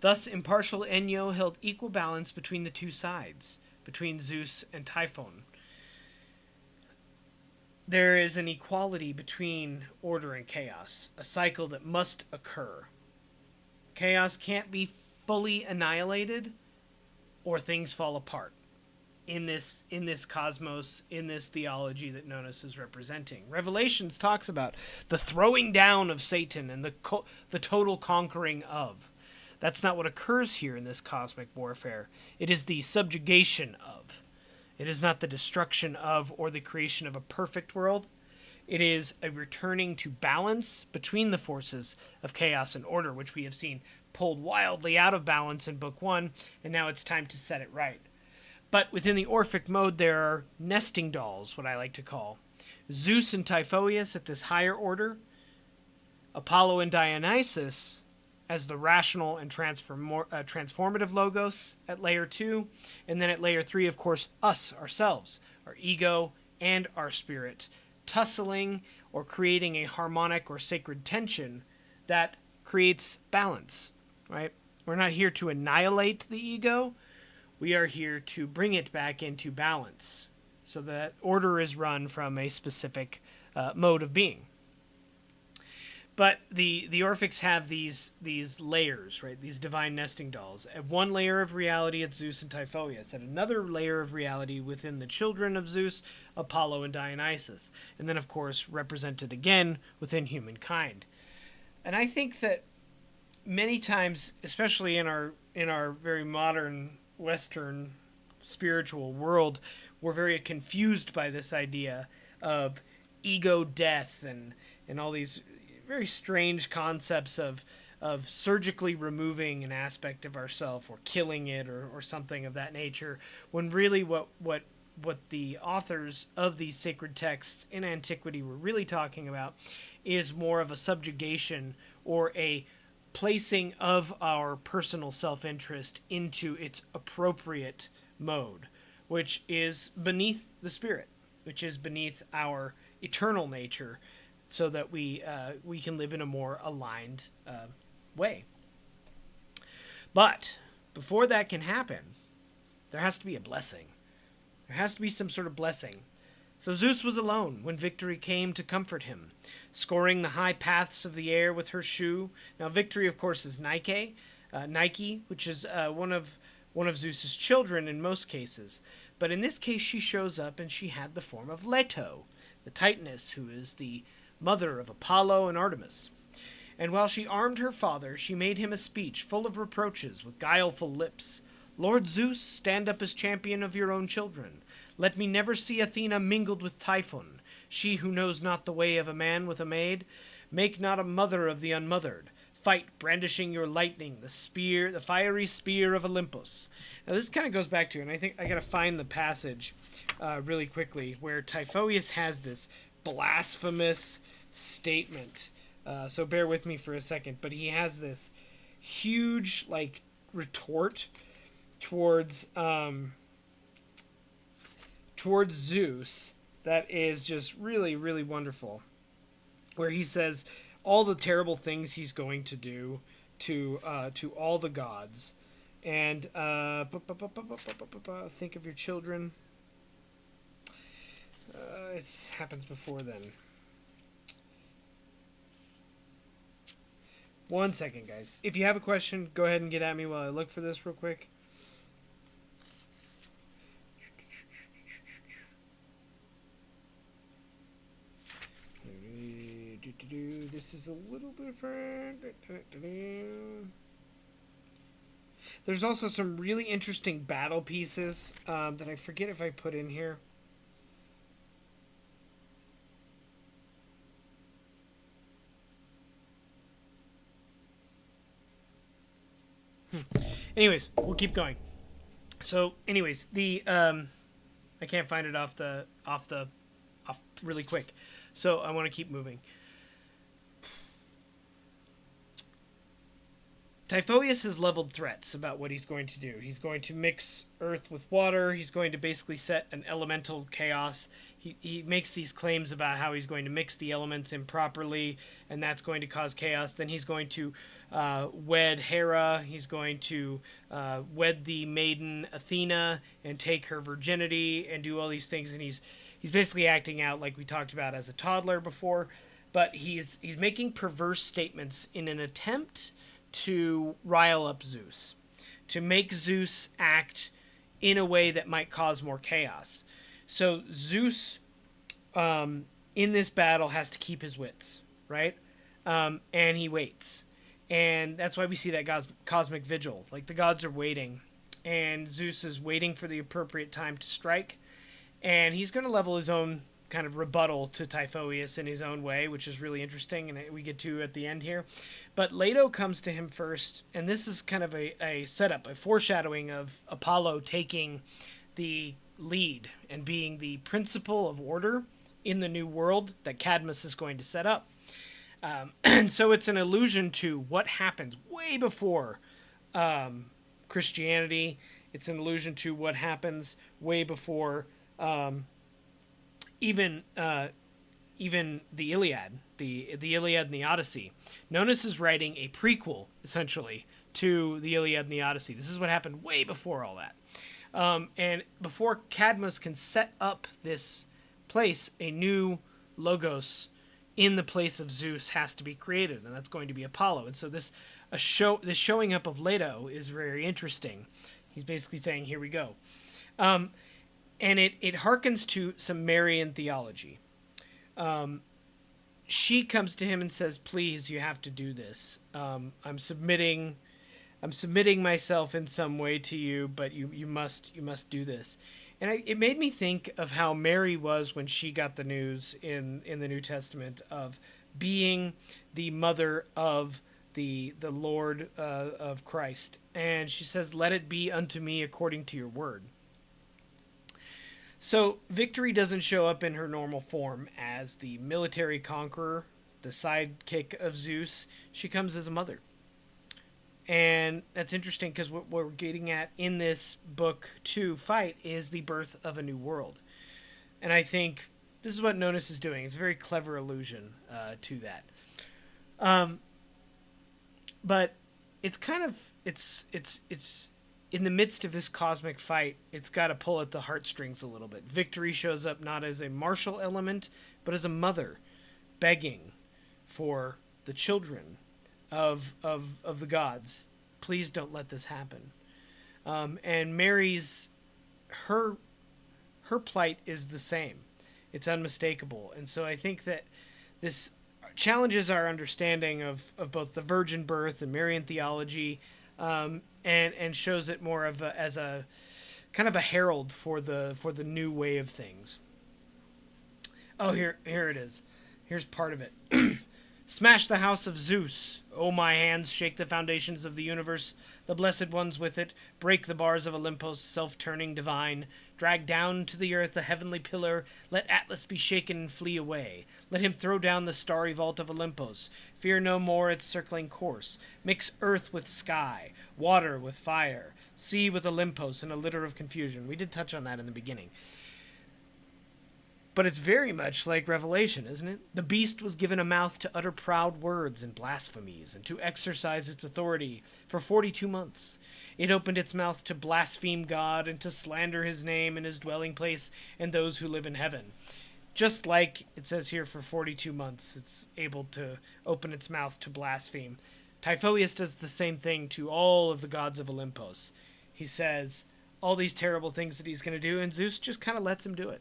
Thus, impartial Enyo held equal balance between the two sides, between Zeus and Typhon. There is an equality between order and chaos, a cycle that must occur. Chaos can't be fully annihilated, or things fall apart in this cosmos, in this theology that Nonnus is representing. Revelations talks about the throwing down of Satan and the total conquering of. That's not what occurs here in this cosmic warfare. It is the subjugation of. It is not the destruction of or the creation of a perfect world. It is a returning to balance between the forces of chaos and order, which we have seen pulled wildly out of balance in Book 1, and now it's time to set it right. But within the Orphic mode, there are nesting dolls, what I like to call. Zeus and Typhoeus at this higher order, Apollo and Dionysus as the rational and transformative logos at layer 2, and then at layer 3, of course, us, ourselves, our ego and our spirit, tussling or creating a harmonic or sacred tension that creates balance, right? We're not here to annihilate the ego. We are here to bring it back into balance so that order is run from a specific mode of being. But the Orphics have these layers, right? These divine nesting dolls. At one layer of reality, it's Zeus and Typhoeus. At another layer of reality within the children of Zeus, Apollo and Dionysus. And then, of course, represented again within humankind. And I think that many times, especially in our very modern Western spiritual world, we're very confused by this idea of ego death and all these very strange concepts of surgically removing an aspect of ourself or killing it or something of that nature, when really what the authors of these sacred texts in antiquity were really talking about is more of a subjugation or a placing of our personal self-interest into its appropriate mode, which is beneath the spirit, which is beneath our eternal nature, so that we can live in a more aligned way. But before that can happen, there has to be a blessing. There has to be some sort of blessing So Zeus was alone when Victory came to comfort him, scoring the high paths of the air with her shoe. Now, Victory, of course, is Nike, which is one of Zeus's children in most cases. But in this case, she shows up and she had the form of Leto, the Titaness, who is the mother of Apollo and Artemis. And while she armed her father, she made him a speech full of reproaches with guileful lips. Lord Zeus, stand up as champion of your own children. Let me never see Athena mingled with Typhon, she who knows not the way of a man with a maid. Make not a mother of the unmothered. Fight, brandishing your lightning, the fiery spear of Olympus. Now this kind of goes back to, and I think I gotta find the passage really quickly, where Typhoeus has this blasphemous statement. So bear with me for a second, but he has this huge retort towards Zeus that is just really, really wonderful, where he says all the terrible things he's going to do to all the gods, and think of your children. It happens before then. One second, guys. If you have a question, go ahead and get at me while I look for this real quick. This is a little different. There's also some really interesting battle pieces that I forget if I put in here. Anyways, we'll keep going. So, anyways, I can't find it off really quick. So I want to keep moving. Typhoeus has leveled threats about what he's going to do. He's going to mix earth with water. He's going to basically set an elemental chaos. He makes these claims about how he's going to mix the elements improperly, and that's going to cause chaos. Then he's going to wed Hera. He's going to wed the maiden Athena and take her virginity and do all these things. And he's basically acting out like we talked about as a toddler before. But he's making perverse statements in an attempt to rile up Zeus, to make Zeus act in a way that might cause more chaos. So Zeus, in this battle, has to keep his wits, right? And he waits. And that's why we see that cosmic vigil. Like, the gods are waiting, and Zeus is waiting for the appropriate time to strike. And he's going to level his own kind of rebuttal to Typhoeus in his own way, which is really interesting, and we get to at the end here. But Leto comes to him first, and this is kind of a setup, a foreshadowing of Apollo taking the lead and being the principle of order in the new world that Cadmus is going to set up. And so it's an allusion to what happens way before Christianity. It's an allusion to what happens way before even the Iliad, the Iliad and the Odyssey. Nonnus is writing a prequel, essentially, to the Iliad and the Odyssey. This is what happened way before all that. And before Cadmus can set up this place, a new logos in the place of Zeus has to be created, and that's going to be Apollo. And so this showing up of Leto is very interesting. He's basically saying, here we go. And it harkens to some Marian theology. She comes to him and says, please, you have to do this. I'm submitting myself in some way to you, but you must do this. And it made me think of how Mary was when she got the news in the New Testament of being the mother of the Lord of Christ. And she says, let it be unto me according to your word. So Victory doesn't show up in her normal form as the military conqueror, the sidekick of Zeus. She comes as a mother. And that's interesting because what we're getting at in this book to fight is the birth of a new world. And I think this is what Nonnus is doing. It's a very clever allusion to that. But it's kind of, it's in the midst of this cosmic fight, it's got to pull at the heartstrings a little bit. Victory shows up not as a martial element, but as a mother begging for the children of the gods. Please don't let this happen. And Mary's, her plight is the same. It's unmistakable. And so I think that this challenges our understanding of both the virgin birth and Marian theology, and shows it more of as a kind of a herald for the new way of things. Oh, here it is. Here's part of it. Smash the house of Zeus. O my hands, shake the foundations of the universe, the blessed ones with it. Break the bars of Olympos, self-turning divine. Drag down to the earth the heavenly pillar. Let Atlas be shaken and flee away. Let him throw down the starry vault of Olympos. Fear no more its circling course. Mix earth with sky, water with fire, sea with Olympos in a litter of confusion. We did touch on that in the beginning. But it's very much like Revelation, isn't it? The beast was given a mouth to utter proud words and blasphemies, and to exercise its authority for 42 months. It opened its mouth to blaspheme God and to slander his name and his dwelling place and those who live in heaven. Just like it says here, for 42 months, it's able to open its mouth to blaspheme. Typhoeus does the same thing to all of the gods of Olympos. He says all these terrible things that he's going to do, and Zeus just kind of lets him do it.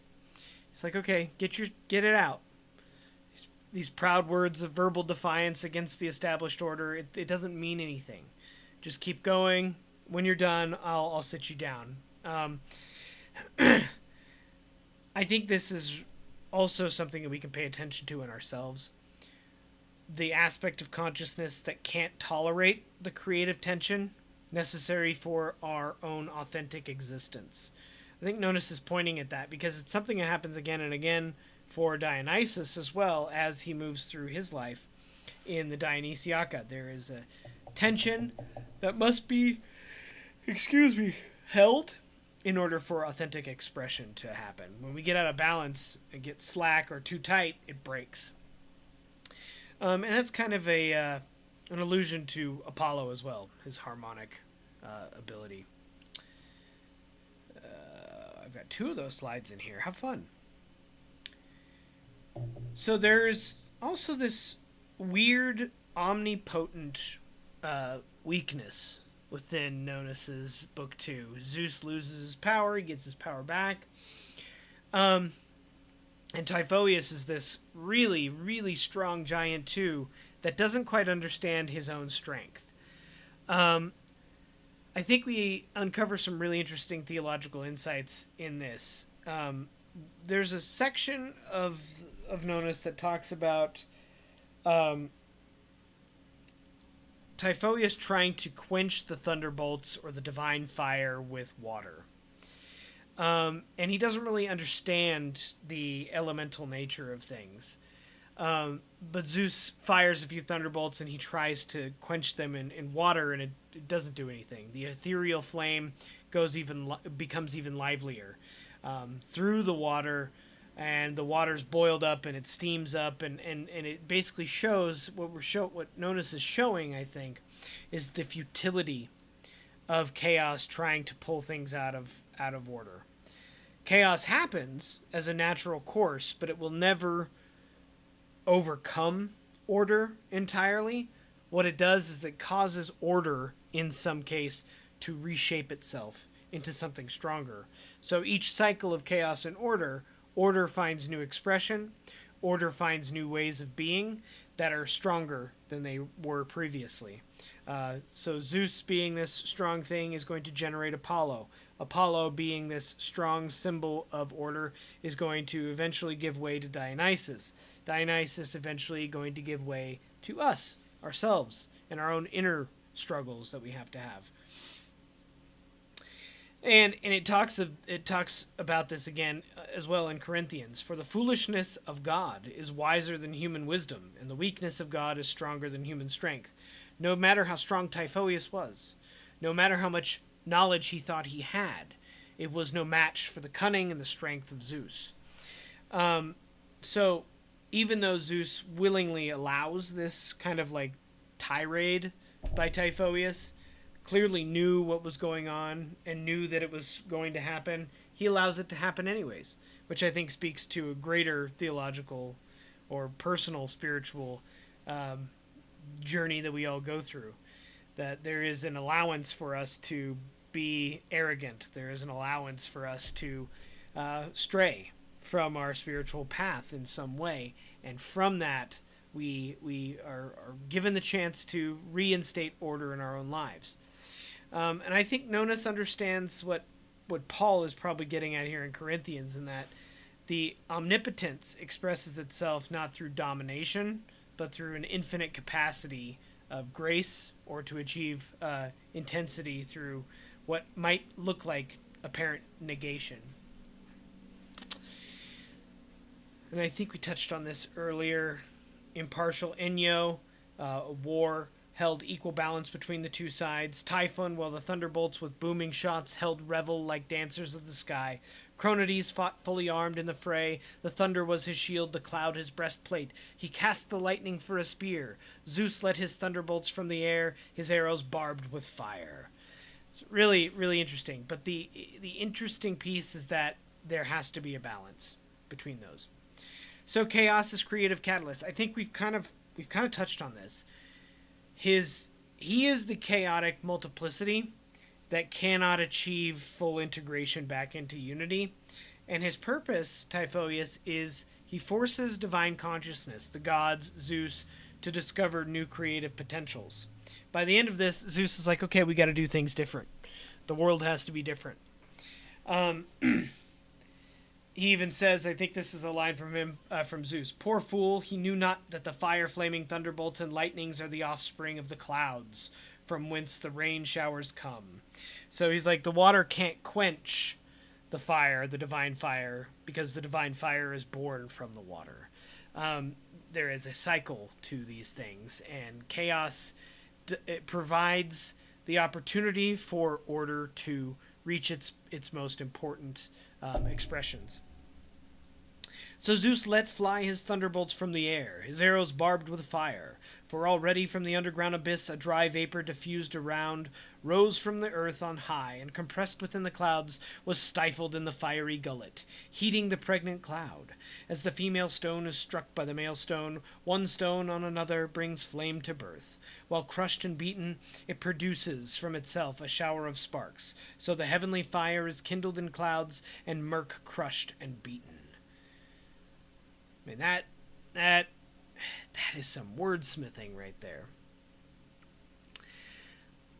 It's like, okay, get it out. These proud words of verbal defiance against the established order, it doesn't mean anything. Just keep going. When you're done, I'll sit you down. I think this is also something that we can pay attention to in ourselves. The aspect of consciousness that can't tolerate the creative tension necessary for our own authentic existence. I think Nonnus is pointing at that because it's something that happens again and again for Dionysus as well as he moves through his life in the Dionysiaca. There is a tension that must be, held in order for authentic expression to happen. When we get out of balance and get slack or too tight, it breaks. And that's kind of an allusion to Apollo as well, his harmonic ability. I've got two of those slides in here. Have fun. So there's also this weird omnipotent weakness within Nonnus's book 2. Zeus loses his power. He gets his power back. And Typhoeus is this really, really strong giant too that doesn't quite understand his own strength. I think we uncover some really interesting theological insights in this. There's a section of Nonnus that talks about Typhoeus trying to quench the thunderbolts or the divine fire with water. And he doesn't really understand the elemental nature of things. But Zeus fires a few thunderbolts and he tries to quench them in water, and it doesn't do anything. The ethereal flame becomes even livelier through the water, and the water's boiled up and it steams up, and it basically shows what Nonnus is showing, I think, is the futility of chaos trying to pull things out of order. Chaos happens as a natural course, but it will never overcome order entirely. What it does is it causes order, in some case, to reshape itself into something stronger. So each cycle of chaos and order finds new expression, order finds new ways of being that are stronger than they were previously. So Zeus, being this strong thing, is going to generate Apollo. Apollo, being this strong symbol of order, is going to eventually give way to Dionysus. Dionysus eventually going to give way to us, ourselves, and our own inner struggles that we have to have. And it talks about this again as well in Corinthians. For the foolishness of God is wiser than human wisdom, and the weakness of God is stronger than human strength. No matter how strong Typhoeus was, no matter how much knowledge he thought he had, it was no match for the cunning and the strength of Zeus. So even though Zeus willingly allows this kind of like tirade by Typhoeus, clearly knew what was going on and knew that it was going to happen, he allows it to happen anyways, which I think speaks to a greater theological or personal spiritual journey that we all go through. That there is an allowance for us to be arrogant. There is an allowance for us to stray from our spiritual path in some way. And from that, we are given the chance to reinstate order in our own lives. And I think Nonnus understands what Paul is probably getting at here in Corinthians, in that the omnipotence expresses itself not through domination, but through an infinite capacity of grace, or to achieve intensity through what might look like apparent negation. And I think we touched on this earlier. Impartial Enyo, a war held equal balance between the two sides. Typhon, while the thunderbolts with booming shots held revel like dancers of the sky. Cronades fought fully armed in the fray. The thunder was his shield, the cloud his breastplate. He cast the lightning for a spear. Zeus let his thunderbolts from the air, his arrows barbed with fire. It's really, really interesting. But the interesting piece is that there has to be a balance between those. So chaos is creative catalyst. I think we've kind of touched on this. He is the chaotic multiplicity that cannot achieve full integration back into unity. And his purpose, Typhoeus, is he forces divine consciousness, the gods, Zeus, to discover new creative potentials. By the end of this, Zeus is like, okay, we got to do things different. The world has to be different. He even says, I think this is a line from him, from Zeus, "Poor fool, he knew not that the fire-flaming thunderbolts and lightnings are the offspring of the clouds, from whence the rain showers come." So he's like, the water can't quench the fire, the divine fire, because the divine fire is born from the water. There is a cycle to these things, and chaos it provides the opportunity for order to reach its most important expressions. So Zeus let fly his thunderbolts from the air, his arrows barbed with fire. For already from the underground abyss a dry vapor diffused around, rose from the earth on high, and compressed within the clouds was stifled in the fiery gullet, heating the pregnant cloud. As the female stone is struck by the male stone, one stone on another brings flame to birth. While crushed and beaten, it produces from itself a shower of sparks. So the heavenly fire is kindled in clouds, and murk crushed and beaten. I mean, that is some wordsmithing right there.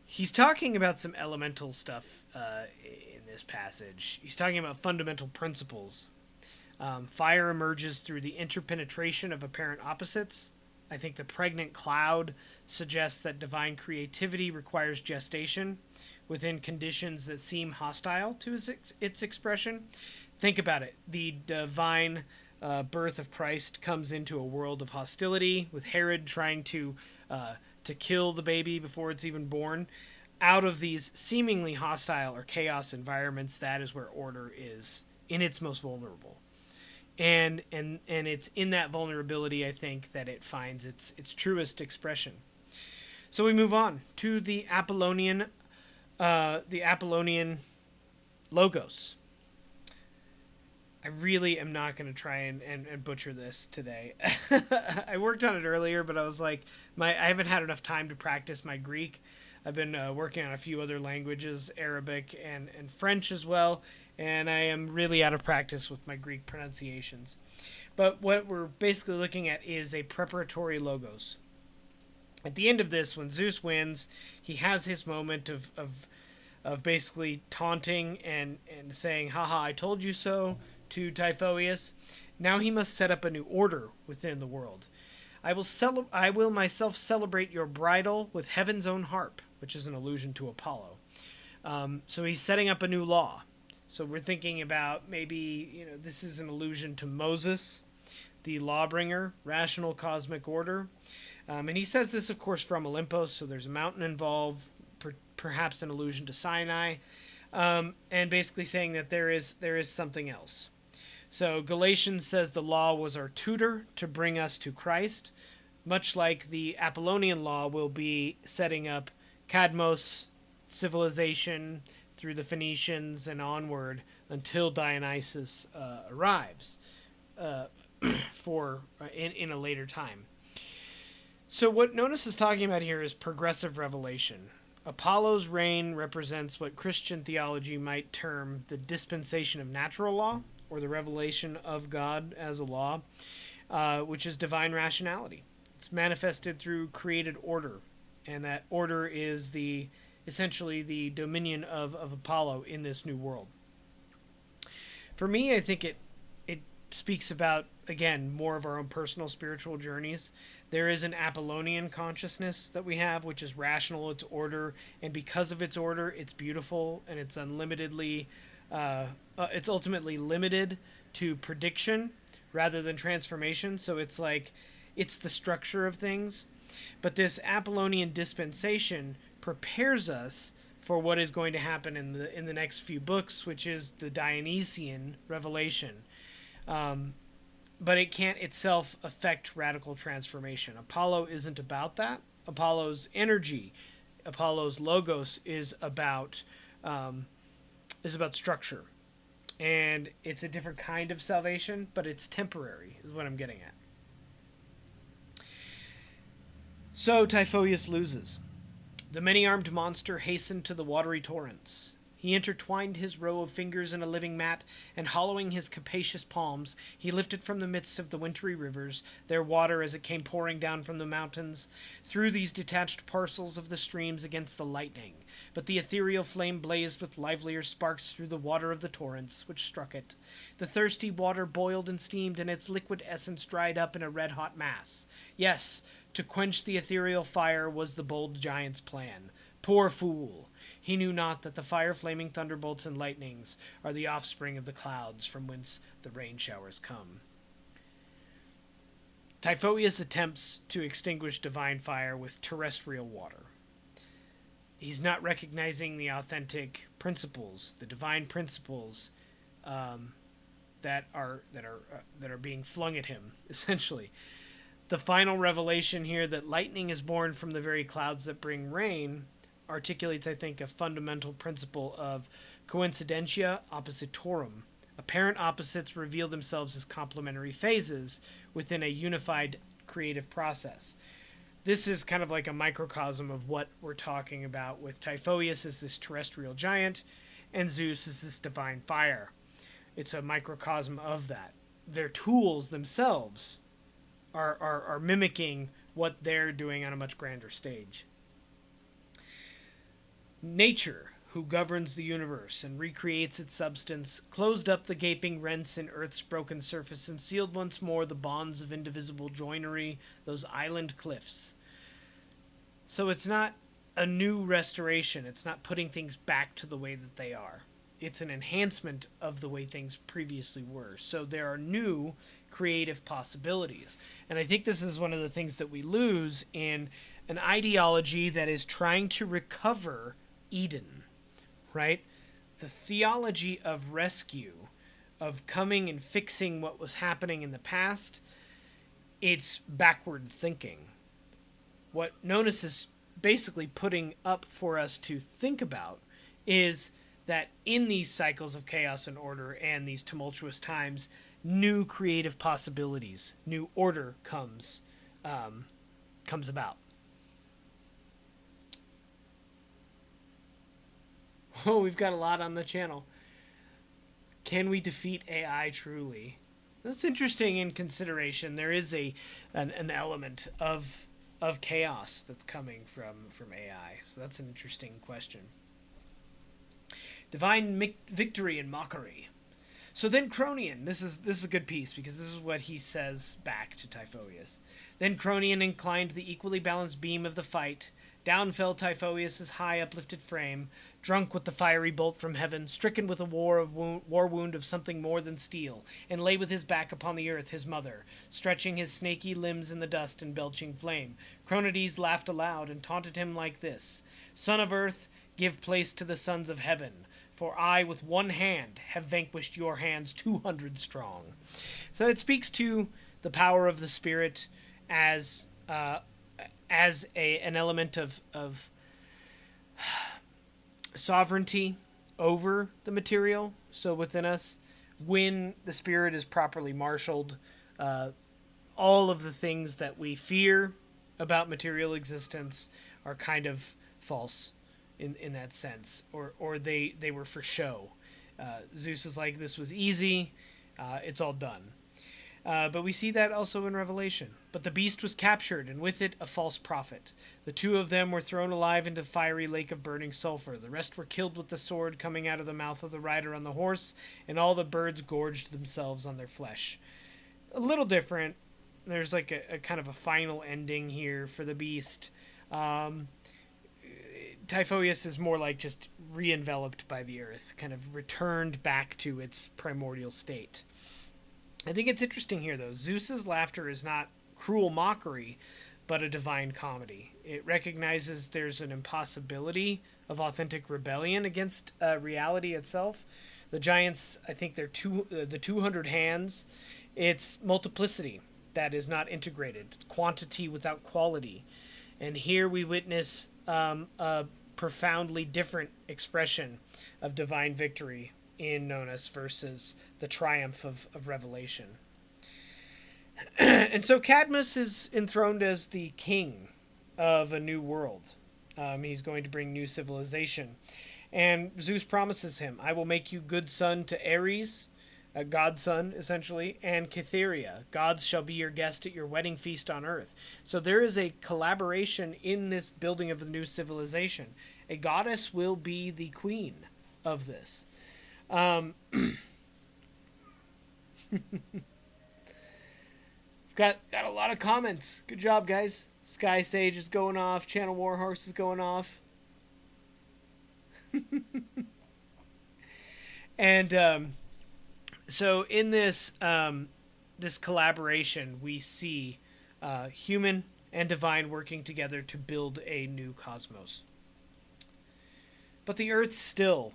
He's talking about some elemental stuff in this passage. He's talking about fundamental principles. Fire emerges through the interpenetration of apparent opposites. I think the pregnant cloud suggests that divine creativity requires gestation within conditions that seem hostile to its expression. Think about it. The divine birth of Christ comes into a world of hostility, with Herod trying to kill the baby before it's even born. Out of these seemingly hostile or chaos environments, that is where order is in its most vulnerable. And it's in that vulnerability, I think, that it finds its truest expression. So we move on to the Apollonian logos. I really am not going to try and butcher this today. I worked on it earlier, but I was like, I haven't had enough time to practice my Greek. I've been working on a few other languages, Arabic and French as well, and I am really out of practice with my Greek pronunciations. But what we're basically looking at is a preparatory logos. At the end of this, when Zeus wins, he has his moment of basically taunting and saying, haha, I told you so, to Typhoeus. Now he must set up a new order within the world. I will myself celebrate your bridal with heaven's own harp, which is an allusion to Apollo. So he's setting up a new law. So we're thinking about maybe, this is an allusion to Moses, the lawbringer, rational cosmic order. And he says this, of course, from Olympus, so there's a mountain involved, perhaps an allusion to Sinai, and basically saying that there is something else. So Galatians says the law was our tutor to bring us to Christ, much like the Apollonian law will be setting up Cadmos civilization through the Phoenicians and onward until Dionysus arrives in a later time. So what Nonnus is talking about here is progressive revelation. Apollo's reign represents what Christian theology might term the dispensation of natural law, or the revelation of God as a law, which is divine rationality. It's manifested through created order, and that order is essentially the dominion of Apollo in this new world. For me, I think it speaks about, again, more of our own personal spiritual journeys. There is an Apollonian consciousness that we have, which is rational, it's order, and because of its order, it's beautiful, and it's unlimitedly, it's ultimately limited to prediction rather than transformation. So it's like, it's the structure of things. But this Apollonian dispensation prepares us for what is going to happen in the next few books, which is the Dionysian revelation. But it can't itself affect radical transformation. Apollo isn't about that. Apollo's energy, Apollo's logos is about structure, and it's a different kind of salvation, but it's temporary, is what I'm getting at. So Typhoeus loses. The many-armed monster hastened to the watery torrents. He intertwined his row of fingers in a living mat, and hollowing his capacious palms, he lifted from the midst of the wintry rivers their water as it came pouring down from the mountains, through these detached parcels of the streams against the lightning. But the ethereal flame blazed with livelier sparks through the water of the torrents, which struck it. The thirsty water boiled and steamed, and its liquid essence dried up in a red-hot mass. Yes, to quench the ethereal fire was the bold giant's plan. Poor fool! He knew not that the fire-flaming thunderbolts and lightnings are the offspring of the clouds from whence the rain showers come. Typhoeus attempts to extinguish divine fire with terrestrial water. He's not recognizing the authentic principles, the divine principles that are being flung at him, essentially. The final revelation here that lightning is born from the very clouds that bring rain articulates, I think, a fundamental principle of coincidentia oppositorum. Apparent opposites reveal themselves as complementary phases within a unified creative process. This is kind of like a microcosm of what we're talking about with Typhoeus as this terrestrial giant and Zeus as this divine fire. It's a microcosm of that. Their tools themselves are mimicking what they're doing on a much grander stage. Nature, who governs the universe and recreates its substance, closed up the gaping rents in Earth's broken surface and sealed once more the bonds of indivisible joinery, those island cliffs. So it's not a new restoration. It's not putting things back to the way that they are. It's an enhancement of the way things previously were. So there are new creative possibilities. And I think this is one of the things that we lose in an ideology that is trying to recover Eden, right? The theology of rescue, of coming and fixing what was happening in the past, it's backward thinking. What Nonnus is basically putting up for us to think about is that in these cycles of chaos and order and these tumultuous times, new creative possibilities, new order comes about. Oh, we've got a lot on the channel. Can we defeat AI truly? That's interesting in consideration. There is an element of chaos that's coming from AI. So that's an interesting question. Divine victory and mockery. So then Cronion, this is a good piece because this is what he says back to Typhoeus. Then Cronion inclined the equally balanced beam of the fight. Down fell Typhoeus' high uplifted frame, drunk with the fiery bolt from heaven, stricken with a war wound of something more than steel, and lay with his back upon the earth, his mother, stretching his snaky limbs in the dust and belching flame. Cronides laughed aloud and taunted him like this: "Son of earth, give place to the sons of heaven, for I with one hand have vanquished your hands 200 strong." So it speaks to the power of the spirit as an element of sovereignty over the material, so within us, when the spirit is properly marshaled, uh, all of the things that we fear about material existence are kind of false in that sense, or they were for show. Zeus is like, this was easy, it's all done. But we see that also in Revelation. But the beast was captured, and with it a false prophet. The two of them were thrown alive into the fiery lake of burning sulfur. The rest were killed with the sword coming out of the mouth of the rider on the horse, and all the birds gorged themselves on their flesh. A little different. There's like a kind of a final ending here for the beast. Typhoeus is more like just re-enveloped by the earth, kind of returned back to its primordial state. I think it's interesting here, though. Zeus's laughter is not cruel mockery, but a divine comedy. It recognizes there's an impossibility of authentic rebellion against reality itself. The giants, I think they're the 200 hands. It's multiplicity that is not integrated. It's quantity without quality. And here we witness a profoundly different expression of divine victory in Nonnus versus the triumph of Revelation. And so Cadmus is enthroned as the king of a new world. He's going to bring new civilization. And Zeus promises him, I will make you good son to Ares, a godson, essentially, and Cytherea. Gods shall be your guest at your wedding feast on earth. So there is a collaboration in this building of the new civilization. A goddess will be the queen of this. Got a lot of comments. Good job, guys. Sky Sage is going off. Channel Warhorse is going off. And so in this this collaboration, we see human and divine working together to build a new cosmos. But the Earth still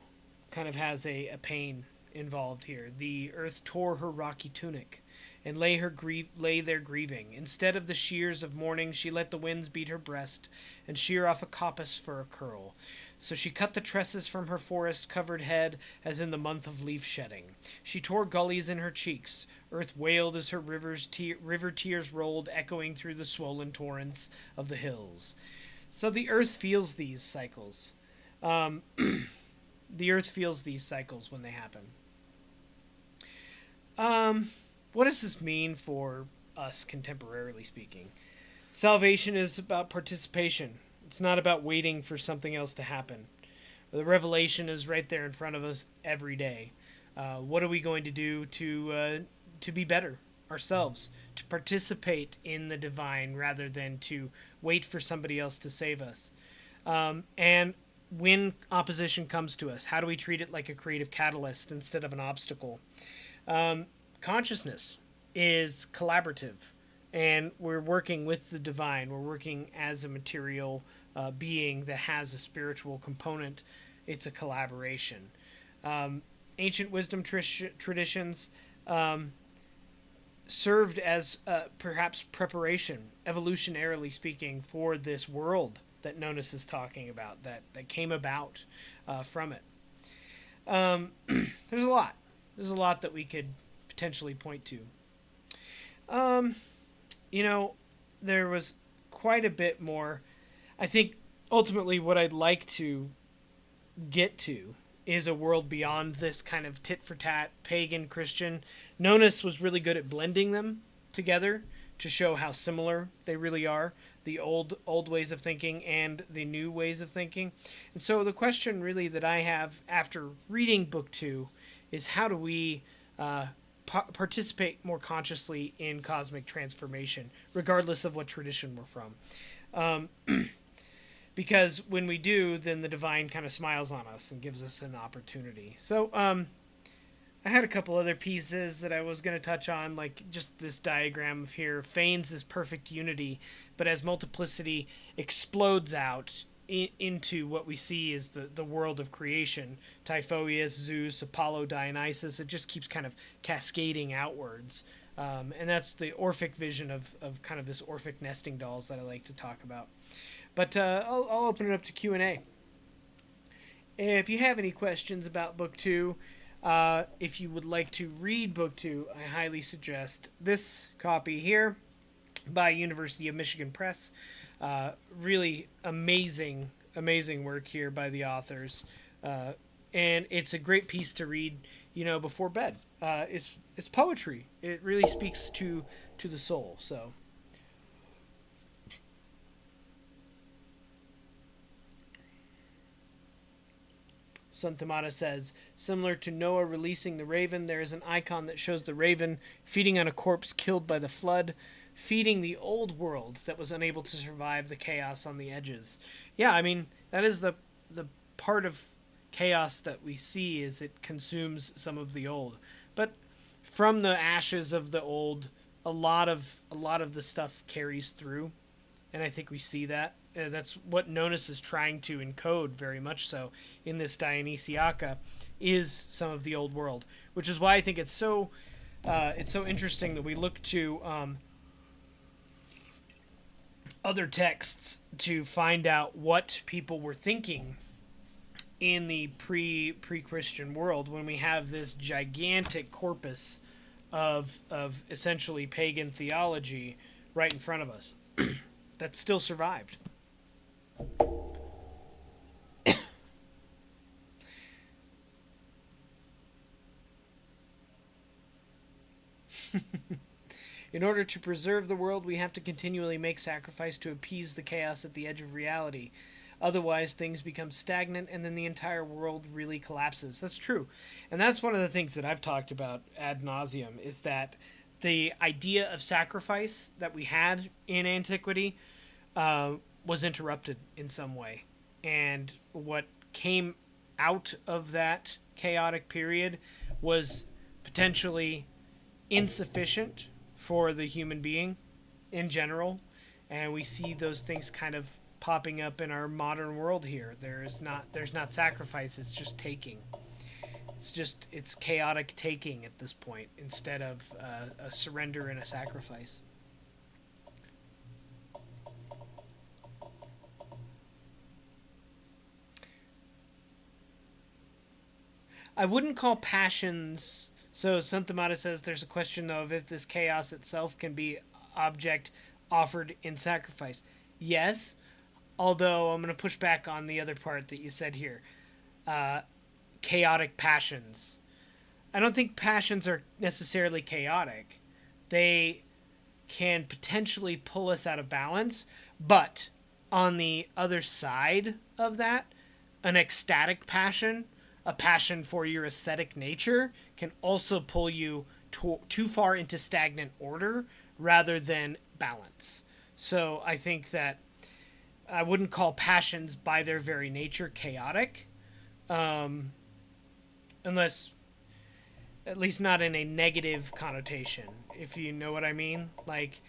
kind of has a pain involved here. The Earth tore her rocky tunic and lay there grieving. Instead of the shears of mourning, she let the winds beat her breast and shear off a coppice for a curl. So she cut the tresses from her forest-covered head as in the month of leaf-shedding. She tore gullies in her cheeks. Earth wailed as her river tears rolled, echoing through the swollen torrents of the hills. So the Earth feels these cycles. The Earth feels these cycles when they happen. What does this mean for us, contemporarily speaking? Salvation is about participation. It's not about waiting for something else to happen. The revelation is right there in front of us every day. What are we going to do to be better ourselves? To participate in the divine rather than to wait for somebody else to save us. And when opposition comes to us, how do we treat it like a creative catalyst instead of an obstacle? Consciousness is collaborative, and we're working with the divine. We're working as a material being that has a spiritual component. It's a collaboration. Ancient wisdom traditions served as perhaps preparation, evolutionarily speaking, for this world that Nonnus is talking about, that came about from it. There's a lot. There's a lot that we could potentially point to. There was quite a bit more. I think ultimately what I'd like to get to is a world beyond this kind of tit-for-tat, pagan, Christian. Nonnus was really good at blending them together to show how similar they really are, the old ways of thinking and the new ways of thinking. And so the question really that I have after reading Book 2 is, how do we participate more consciously in cosmic transformation, regardless of what tradition we're from? Because when we do, then the divine kind of smiles on us and gives us an opportunity. So I had a couple other pieces that I was going to touch on, like just this diagram of here feigns is perfect unity, but as multiplicity explodes out into what we see is the world of creation, Typhoeus, Zeus, Apollo, Dionysus, it just keeps kind of cascading outwards. And that's the Orphic vision of kind of this Orphic nesting dolls that I like to talk about. But I'll open it up to Q&A. If you have any questions about Book 2, if you would like to read Book 2, I highly suggest this copy here by University of Michigan Press. Really amazing, amazing work here by the authors. And it's a great piece to read, before bed. It's poetry. It really speaks to the soul. So Santamata says, similar to Noah releasing the raven, there is an icon that shows the raven feeding on a corpse killed by the flood, feeding the old world that was unable to survive the chaos on the edges. Yeah, I mean, that is the part of chaos that we see, is it consumes some of the old. But from the ashes of the old, a lot of the stuff carries through, and I think we see that. That's what Nonnus is trying to encode very much so in this Dionysiaca, is some of the old world, which is why I think it's so interesting that we look to other texts to find out what people were thinking in the pre-Christian world, when we have this gigantic corpus of essentially pagan theology right in front of us that still survived. In order to preserve the world, we have to continually make sacrifice to appease the chaos at the edge of reality. Otherwise, things become stagnant, and then the entire world really collapses. That's true. And that's one of the things that I've talked about ad nauseum, is that the idea of sacrifice that we had in antiquity was interrupted in some way. And what came out of that chaotic period was potentially insufficient for the human being in general. And we see those things kind of popping up in our modern world here. There's not sacrifice, it's just taking. It's chaotic taking at this point, instead of a surrender and a sacrifice. I wouldn't call passions. So Santamata says there's a question, though, of if this chaos itself can be object offered in sacrifice. Yes, although I'm going to push back on the other part that you said here. Chaotic passions. I don't think passions are necessarily chaotic. They can potentially pull us out of balance, but on the other side of that, an ecstatic passion, a passion for your ascetic nature, can also pull you too far into stagnant order rather than balance. So I think that I wouldn't call passions by their very nature chaotic, unless, at least not in a negative connotation, if you know what I mean. Like,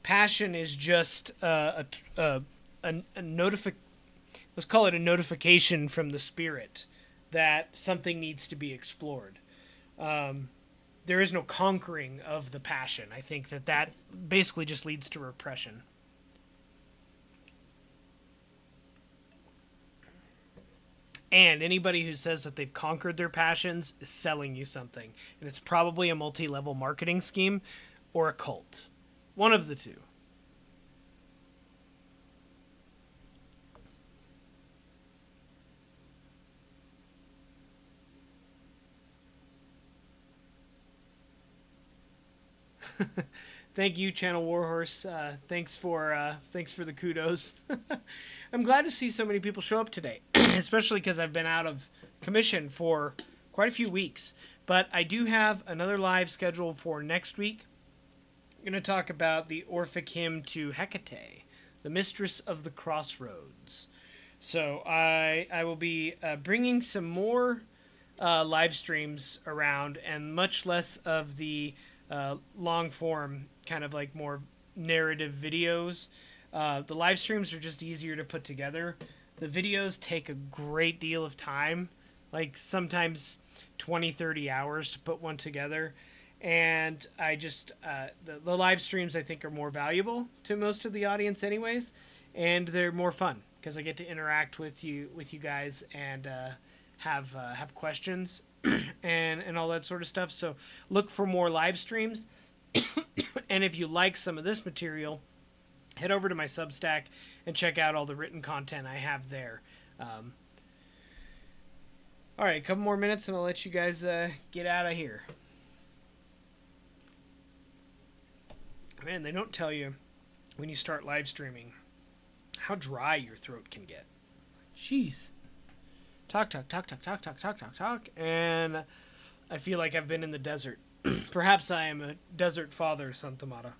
passion is just a let's call it a notification from the spirit that something needs to be explored. There is no conquering of the passion. I think that basically just leads to repression. And anybody who says that they've conquered their passions is selling you something. And it's probably a multi-level marketing scheme or a cult. One of the two. Thank you, Channel Warhorse. Thanks for the kudos. I'm glad to see so many people show up today, especially because I've been out of commission for quite a few weeks. But I do have another live scheduled for next week. I'm going to talk about the Orphic hymn to Hecate, the mistress of the crossroads. So I will be bringing some more live streams around, and much less of the long form, kind of like more narrative videos. The live streams are just easier to put together. The videos take a great deal of time, like sometimes 20-30 hours to put one together. And I just the live streams, I think, are more valuable to most of the audience anyways, and they're more fun because I get to interact with you guys, and have questions and all that sort of stuff. So look for more live streams. And if you like some of this material, head over to my Substack and check out all the written content I have there. All right, a couple more minutes and I'll let you guys get out of here. Man, they don't tell you when you start live streaming how dry your throat can get. Jeez. Talk, and I feel like I've been in the desert. Perhaps I am a desert father, Santa Mara.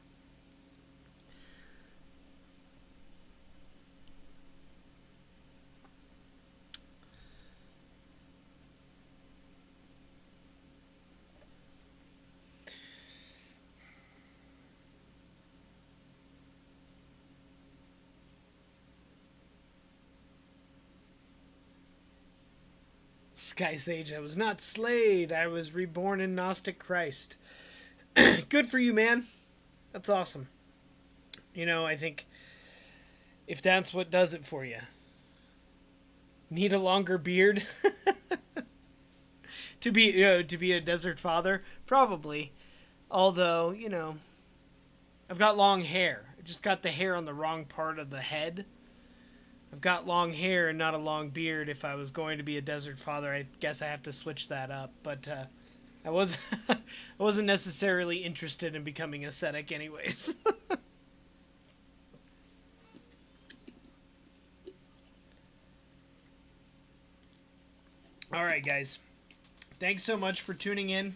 Sky Sage, I was not slayed. I was reborn in Gnostic Christ. Good for you, man. That's awesome. You know, I think if that's what does it for you. Need a longer beard to be a desert father? Probably. Although, you know, I've got long hair. I just got the hair on the wrong part of the head. I've got long hair and not a long beard. If I was going to be a desert father, I guess I have to switch that up. But I wasn't necessarily interested in becoming ascetic anyways. All right, guys. Thanks so much for tuning in.